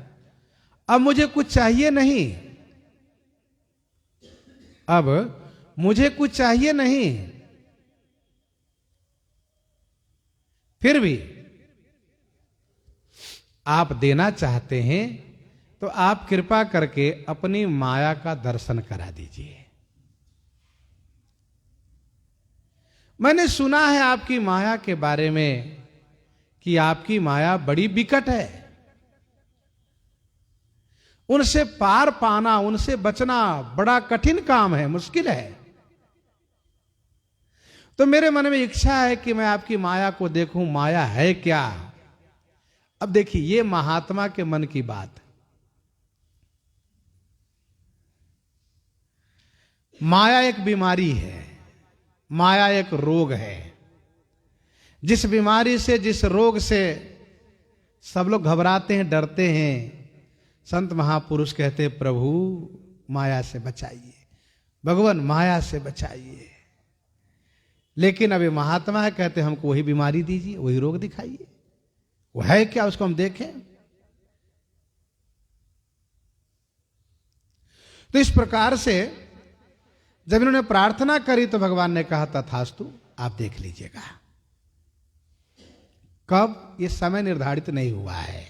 अब मुझे कुछ चाहिए नहीं, अब मुझे कुछ चाहिए नहीं। फिर भी आप देना चाहते हैं तो आप कृपा करके अपनी माया का दर्शन करा दीजिए। मैंने सुना है आपकी माया के बारे में कि आपकी माया बड़ी विकट है, उनसे पार पाना, उनसे बचना बड़ा कठिन काम है, मुश्किल है। तो मेरे मन में इच्छा है कि मैं आपकी माया को देखूं, माया है क्या। अब देखिए, ये महात्मा के मन की बात। माया एक बीमारी है, माया एक रोग है। जिस बीमारी से, जिस रोग से सब लोग घबराते हैं, डरते हैं, संत महापुरुष कहते हैं, प्रभु माया से बचाइए, भगवान माया से बचाइए। लेकिन अभी महात्मा है, कहते हैं हमको वही बीमारी दीजिए, वही रोग दिखाइए। वो है क्या, उसको हम देखें। तो इस प्रकार से जब इन्होंने प्रार्थना करी तो भगवान ने कहा तथास्तु, आप देख लीजिएगा। कब, ये समय निर्धारित नहीं हुआ है।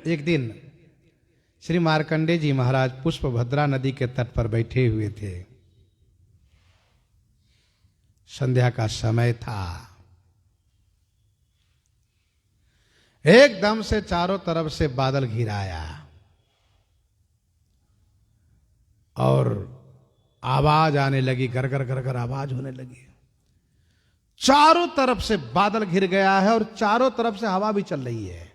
एक दिन श्री मार्कंडेय जी महाराज पुष्पभद्रा नदी के तट पर बैठे हुए थे। संध्या का समय था। एकदम से चारों तरफ से बादल घिर आया और आवाज आने लगी, घर घर घर घर आवाज होने लगी। चारों तरफ से बादल घिर गया है और चारों तरफ से हवा भी चल रही है।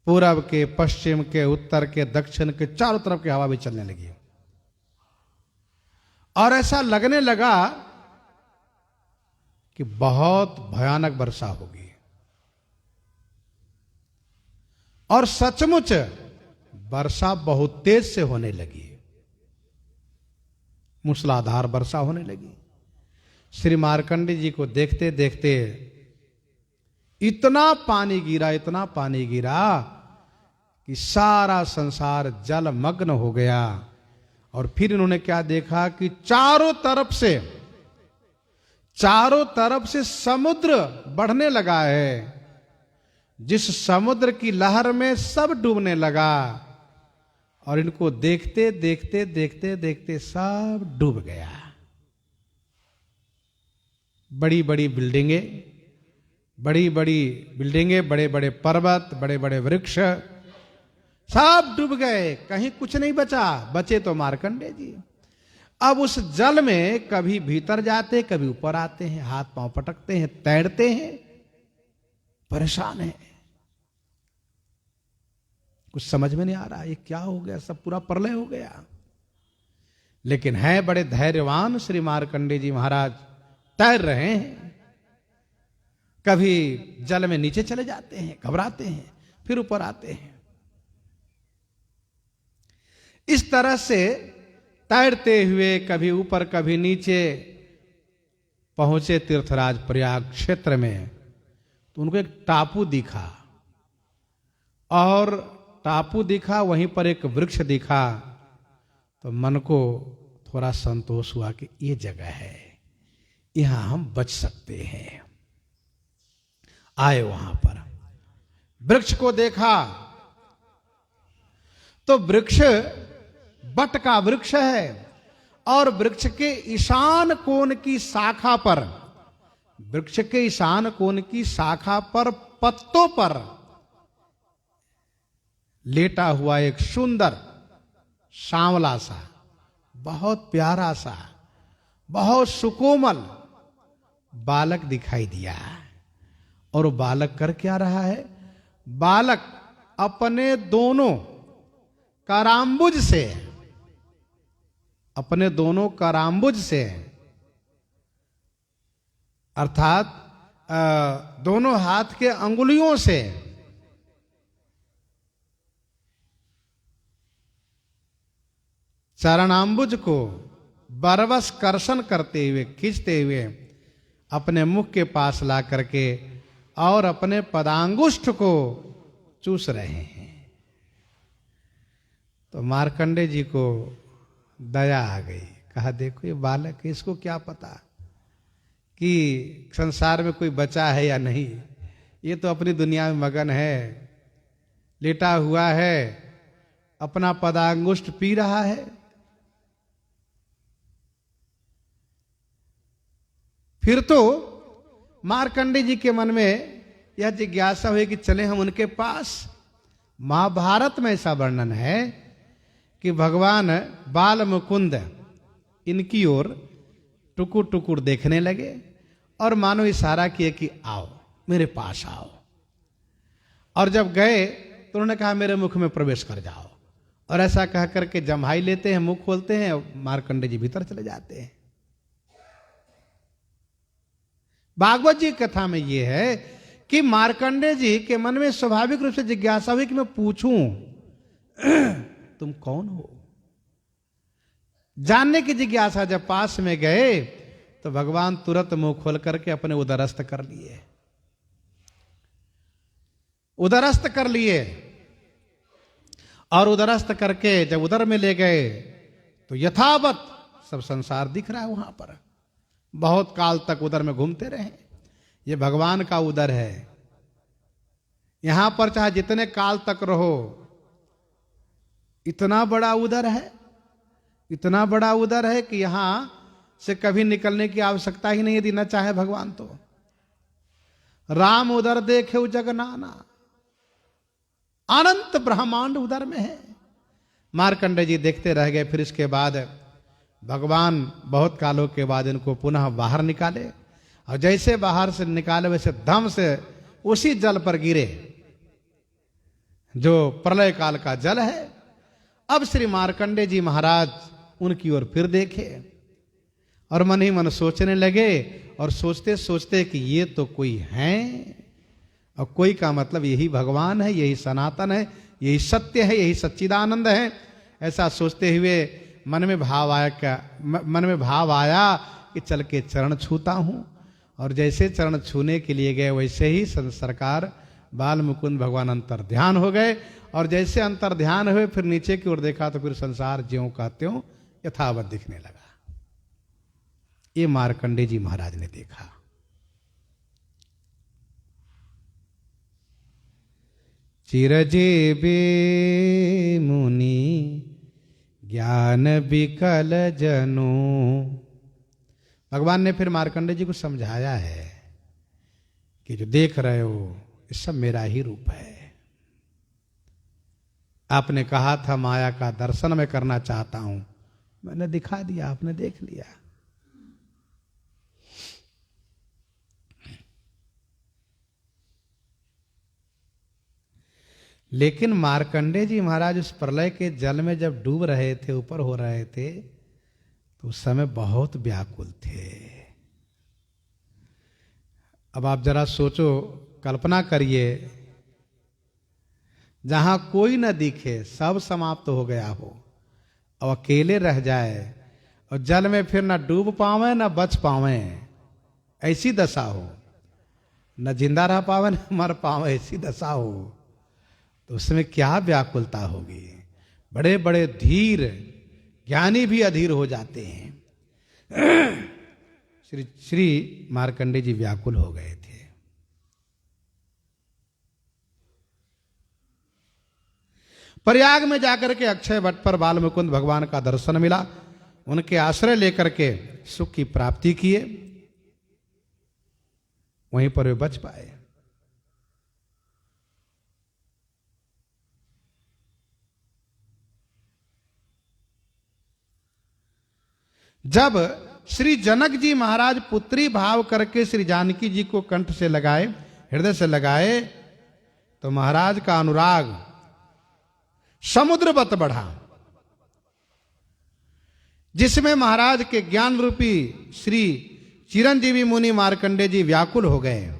पूरब के, पश्चिम के, उत्तर के, दक्षिण के, चारों तरफ की हवा भी चलने लगी। और ऐसा लगने लगा कि बहुत भयानक वर्षा होगी। और सचमुच वर्षा बहुत तेज से होने लगी, मूसलाधार वर्षा होने लगी। श्री मार्कंडेय जी को देखते देखते इतना पानी गिरा, इतना पानी गिरा कि सारा संसार जलमग्न हो गया। और फिर इन्होंने क्या देखा कि चारों तरफ से समुद्र बढ़ने लगा है। जिस समुद्र की लहर में सब डूबने लगा और इनको देखते देखते देखते देखते सब डूब गया। बड़ी बड़ी बिल्डिंगें, बड़े बड़े पर्वत, बड़े बड़े वृक्ष सब डूब गए, कहीं कुछ नहीं बचा। बचे तो मार्कंडेय जी। अब उस जल में कभी भीतर जाते, कभी ऊपर आते हैं, हाथ पांव पटकते हैं, तैरते हैं, परेशान है। कुछ समझ में नहीं आ रहा ये क्या हो गया, सब पूरा प्रलय हो गया। लेकिन है बड़े धैर्यवान श्री मार्कंडेय जी महाराज, तैर रहे हैं। कभी जल में नीचे चले जाते हैं, घबराते हैं, फिर ऊपर आते हैं। इस तरह से तैरते हुए कभी ऊपर कभी नीचे पहुंचे तीर्थराज प्रयाग क्षेत्र में। तो उनको एक टापू दिखा, और टापू दिखा, वहीं पर एक वृक्ष दिखा। तो मन को थोड़ा संतोष हुआ कि ये जगह है, यहां हम बच सकते हैं। आए वहां पर, वृक्ष को देखा तो वृक्ष बट का वृक्ष है, और वृक्ष के ईशान कोण की शाखा पर, वृक्ष के ईशान कोण की शाखा पर पत्तों पर लेटा हुआ एक सुंदर सांवला सा, बहुत प्यारा सा, बहुत सुकोमल बालक दिखाई दिया। और वो बालक कर क्या रहा है? बालक अपने दोनों कराम्बुज से अर्थात दोनों हाथ के अंगुलियों से चरणाम्बुज को बरबस कर्षण करते हुए, खींचते हुए अपने मुख के पास ला करके और अपने पदांगुष्ठ को चूस रहे हैं। तो मार्कंडे जी को दया आ गई। कहा देखो ये बालक है, इसको क्या पता कि संसार में कोई बचा है या नहीं। ये तो अपनी दुनिया में मगन है, लेटा हुआ है, अपना पदांगुष्ठ पी रहा है। फिर तो मार्कंडे जी के मन में यह जिज्ञासा हुई कि चले हम उनके पास। महाभारत में ऐसा वर्णन है कि भगवान बाल मुकुंद इनकी ओर टुकुर टुकुर देखने लगे और मानो इशारा किए कि आओ मेरे पास आओ। और जब गए तो उन्होंने कहा मेरे मुख में प्रवेश कर जाओ। और ऐसा कह करके जम्हाई लेते हैं, मुख खोलते हैं, मार्कंडे जी भीतर चले जाते हैं। भागवत जी की कथा में यह है कि मार्कंडे जी के मन में स्वाभाविक रूप से जिज्ञासा हुई कि मैं पूछूं तुम कौन हो। जानने की जिज्ञासा, जब पास में गए तो भगवान तुरंत मुंह खोल करके अपने उदरस्थ कर लिए, उदरस्थ कर लिए। और उदरस्थ करके जब उदर में ले गए तो यथावत सब संसार दिख रहा है वहां पर। बहुत काल तक उदर में घूमते रहे। ये भगवान का उदर है। यहां पर चाहे जितने काल तक रहो, इतना बड़ा उदर है, इतना बड़ा उदर है कि यहां से कभी निकलने की आवश्यकता ही नहीं, यदि न चाहे भगवान तो। राम उदर देखे जग नाना, अनंत ब्रह्मांड उदर में है। मार्कंडे जी देखते रह गए। फिर इसके बाद भगवान बहुत कालों के बाद इनको पुनः बाहर निकाले, और जैसे बाहर से निकाले वैसे दम से उसी जल पर गिरे जो प्रलय काल का जल है। अब श्री मार्कंडे जी महाराज उनकी ओर फिर देखे और मन ही मन सोचने लगे, और सोचते सोचते कि ये तो कोई है, और कोई का मतलब यही भगवान है, यही सनातन है, यही सत्य है, यही सच्चिदानंद है। ऐसा सोचते हुए मन में भाव आया कि चल के चरण छूता हूं। और जैसे चरण छूने के लिए गए वैसे ही सरकार बाल मुकुंद भगवान अंतर ध्यान हो गए। और जैसे अंतर ध्यान हुए फिर नीचे की ओर देखा तो फिर संसार ज्यों का त्यों यथावत दिखने लगा। ये मार्कंडे जी महाराज ने देखा। चिरजीवी मुनि ज्ञान विकल जनु। भगवान ने फिर मार्कंडे जी को समझाया है कि जो देख रहे हो ये सब मेरा ही रूप है। आपने कहा था माया का दर्शन मैं करना चाहता हूं, मैंने दिखा दिया, आपने देख लिया। लेकिन मार्कंडे जी महाराज उस प्रलय के जल में जब डूब रहे थे, ऊपर हो रहे थे, तो उस समय बहुत व्याकुल थे। अब आप जरा सोचो, कल्पना करिए, जहां कोई न दिखे, सब समाप्त हो गया हो, और अकेले रह जाए, और जल में फिर न डूब पावे न बच पावे, ऐसी दशा हो, न जिंदा रह पावे न मर पावे, ऐसी दशा हो, तो उसमें क्या व्याकुलता होगी। बड़े बड़े धीर ज्ञानी भी अधीर हो जाते हैं। श्री मार्कंडे जी व्याकुल हो गए थे। प्रयाग में जाकर के अक्षय वट पर बाल मुकुंद भगवान का दर्शन मिला। उनके आश्रय लेकर के सुख की प्राप्ति किए, वहीं पर वे बच पाए। जब श्री जनक जी महाराज पुत्री भाव करके श्री जानकी जी को कंठ से लगाए, हृदय से लगाए, तो महाराज का अनुराग समुद्रवत बढ़ा, जिसमें महाराज के ज्ञान रूपी श्री चिरंजीवी मुनि मार्कंडे जी व्याकुल हो गए।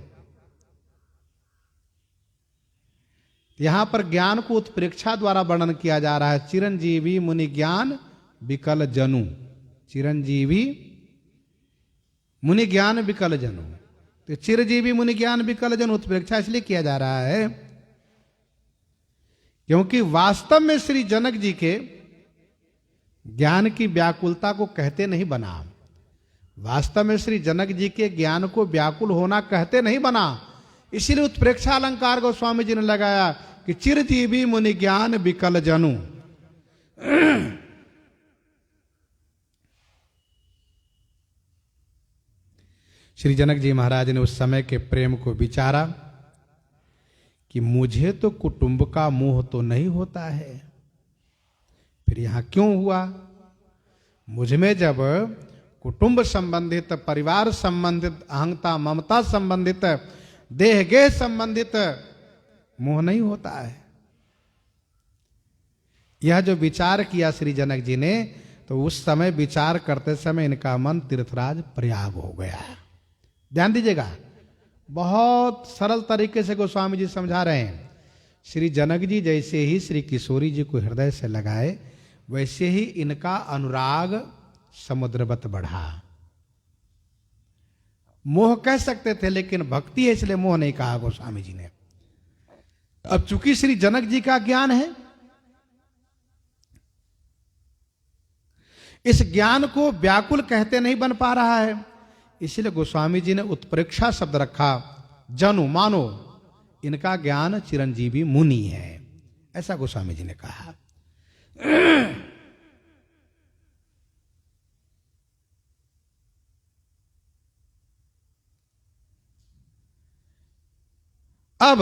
यहां पर ज्ञान को उत्प्रेक्षा द्वारा वर्णन किया जा रहा है। चिरंजीवी मुनि ज्ञान विकल जनु, चिरंजीवी मुनि ज्ञान विकल जनु। तो चिरजीवी मुनि ज्ञान विकल जनु उत्प्रेक्षा इसलिए किया जा रहा है क्योंकि वास्तव में श्री जनक जी के ज्ञान की व्याकुलता को कहते नहीं बना। वास्तव में श्री जनक जी के ज्ञान को व्याकुल होना कहते नहीं बना। इसीलिए उत्प्रेक्षा अलंकार को स्वामी जी ने लगाया कि चिरजीवी मुनि ज्ञान विकल जनु। श्री जनक जी महाराज ने उस समय के प्रेम को विचारा कि मुझे तो कुटुंब का मोह तो नहीं होता है, फिर यहां क्यों हुआ? मुझ में जब कुटुंब संबंधित, परिवार संबंधित, अहंता ममता संबंधित, देह गेह संबंधित मोह नहीं होता है। यह जो विचार किया श्री जनक जी ने, तो उस समय विचार करते समय इनका मन तीर्थराज प्रयाग हो गया। ध्यान दीजिएगा, बहुत सरल तरीके से गोस्वामी जी समझा रहे हैं। श्री जनक जी जैसे ही श्री किशोरी जी को हृदय से लगाए, वैसे ही इनका अनुराग समुद्रवत बढ़ा। मोह कह सकते थे, लेकिन भक्ति है इसलिए मोह नहीं कहा गोस्वामी जी ने। अब चूंकि श्री जनक जी का ज्ञान है, इस ज्ञान को व्याकुल कहते नहीं बन पा रहा है, इसलिए गोस्वामी जी ने उत्प्रेक्षा शब्द रखा। जनु मानो इनका ज्ञान चिरंजीवी मुनि है, ऐसा गोस्वामी जी ने कहा। अब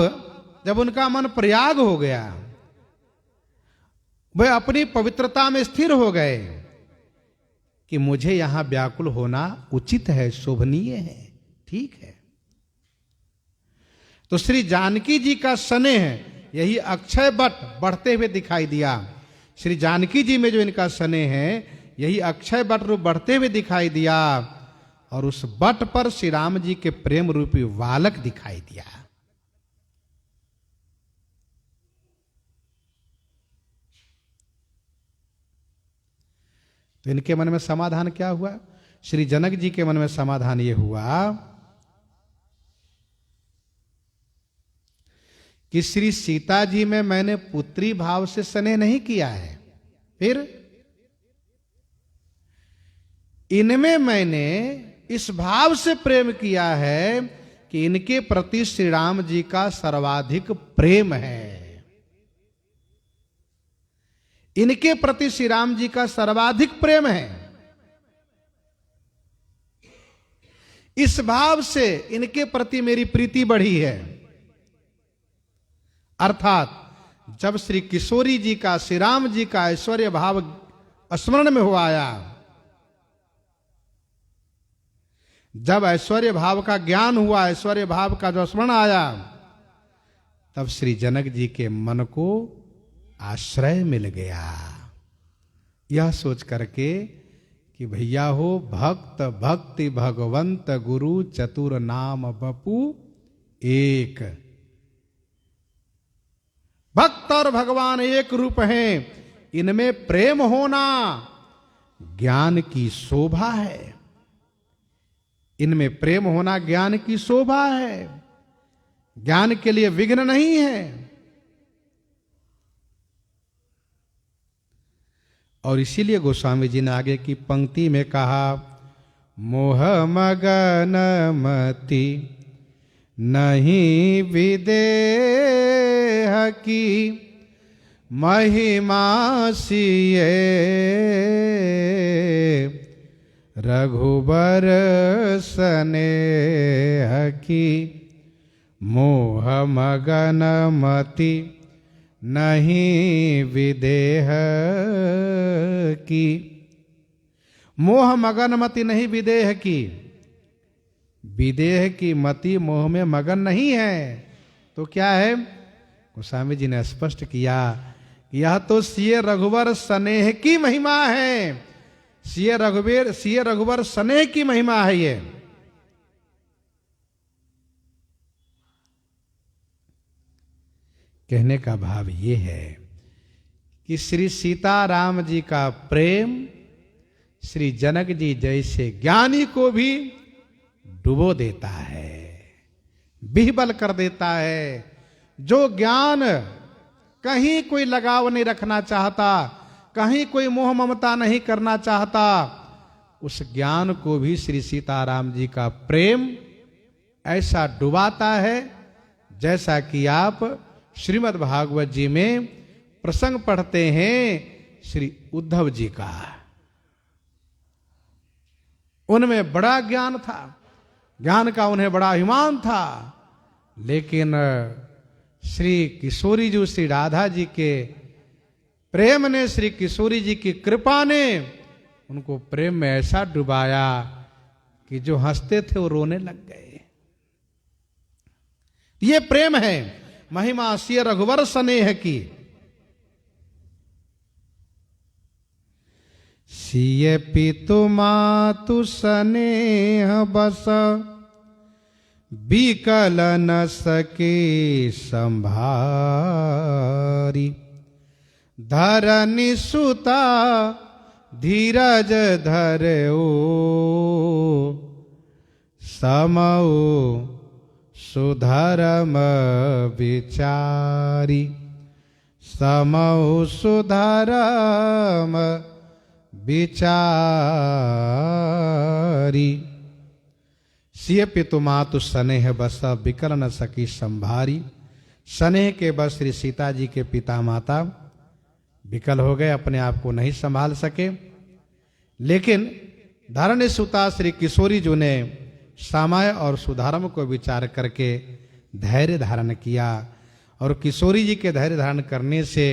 जब उनका मन प्रयाग हो गया, वे अपनी पवित्रता में स्थिर हो गए कि मुझे यहां व्याकुल होना उचित है, शोभनीय है, ठीक है। तो श्री जानकी जी का स्नेह यही अक्षय बट बढ़ते हुए दिखाई दिया। श्री जानकी जी में जो इनका स्नेह है, यही अक्षय बट रूप बढ़ते हुए दिखाई दिया, और उस बट पर श्री राम जी के प्रेम रूपी वालक दिखाई दिया। तो इनके मन में समाधान क्या हुआ? श्री जनक जी के मन में समाधान यह हुआ कि श्री सीता जी में मैंने पुत्री भाव से स्नेह नहीं किया है, फिर इनमें मैंने इस भाव से प्रेम किया है कि इनके प्रति श्री राम जी का सर्वाधिक प्रेम है। इनके प्रति श्री राम जी का सर्वाधिक प्रेम है। इस भाव से इनके प्रति मेरी प्रीति बढ़ी है। अर्थात जब श्री किशोरी जी का, श्री राम जी का ऐश्वर्य भाव स्मरण में हो आया, जब ऐश्वर्य भाव का ज्ञान हुआ, ऐश्वर्य भाव का जो स्मरण आया, तब श्री जनक जी के मन को आश्रय मिल गया। यह सोच करके कि भैया हो, भक्त भक्ति भगवंत गुरु चतुर नाम बपू एक। भक्त और भगवान एक रूप हैं, इनमें प्रेम होना ज्ञान की शोभा है। इनमें प्रेम होना ज्ञान की शोभा है, ज्ञान के लिए विघ्न नहीं है। और इसीलिए गोस्वामी जी ने आगे की पंक्ति में कहा, मोह मगन मति नहीं विदेह की महिमा सिए रघुबर स्नेह की। मोह मगन मति नहीं विदेह की। मोह मगन मति नहीं विदेह की। विदेह की मति मोह में मगन नहीं है तो क्या है? गोस्वामी जी ने स्पष्ट किया कि यह तो सिय रघुवर स्नेह की महिमा है। सिय रघुवर स्नेह की महिमा है। ये कहने का भाव ये है कि श्री सीता राम जी का प्रेम श्री जनक जी जैसे ज्ञानी को भी डुबो देता है, विह्वल कर देता है। जो ज्ञान कहीं कोई लगाव नहीं रखना चाहता, कहीं कोई मोह ममता नहीं करना चाहता, उस ज्ञान को भी श्री सीताराम जी का प्रेम ऐसा डुबाता है, जैसा कि आप श्रीमद् भागवत जी में प्रसंग पढ़ते हैं श्री उद्धव जी का। उनमें बड़ा ज्ञान था, ज्ञान का उन्हें बड़ा अभिमान था, लेकिन श्री किशोरी जी, श्री राधा जी के प्रेम ने, श्री किशोरी जी की कृपा ने उनको प्रेम में ऐसा डुबाया कि जो हंसते थे वो रोने लग गए। ये प्रेम है, महिमा सिय रघुवर स्नेह की। सिय पितु मातु स्नेह बस, बिकल न सके संभारी। धरनि सुता धीरज धरओ, समओ सुधर्म विचारी। समओ सुधर्म विचारी। सिय पितु मातु स्नेह बस, बिकल न सकी संभारी। स्नेह के बस श्री सीता जी के पिता माता विकल हो गए, अपने आप को नहीं संभाल सके। लेकिन धरणी सुता श्री किशोरी जी ने सामय और सुधर्म को विचार करके धैर्य धारण किया, और किशोरी जी के धैर्य धारण करने से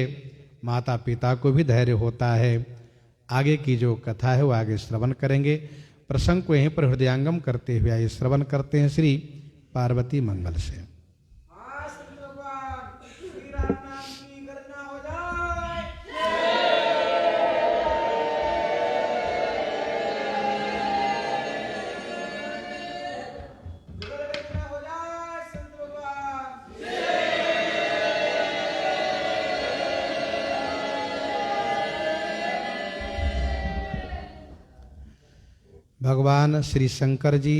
माता पिता को भी धैर्य होता है। आगे की जो कथा है वो आगे श्रवण करेंगे। प्रसंग को यहीं पर हृदयांगम करते हुए आइए श्रवण करते हैं श्री पार्वती मंगल से। भगवान श्री शंकर जी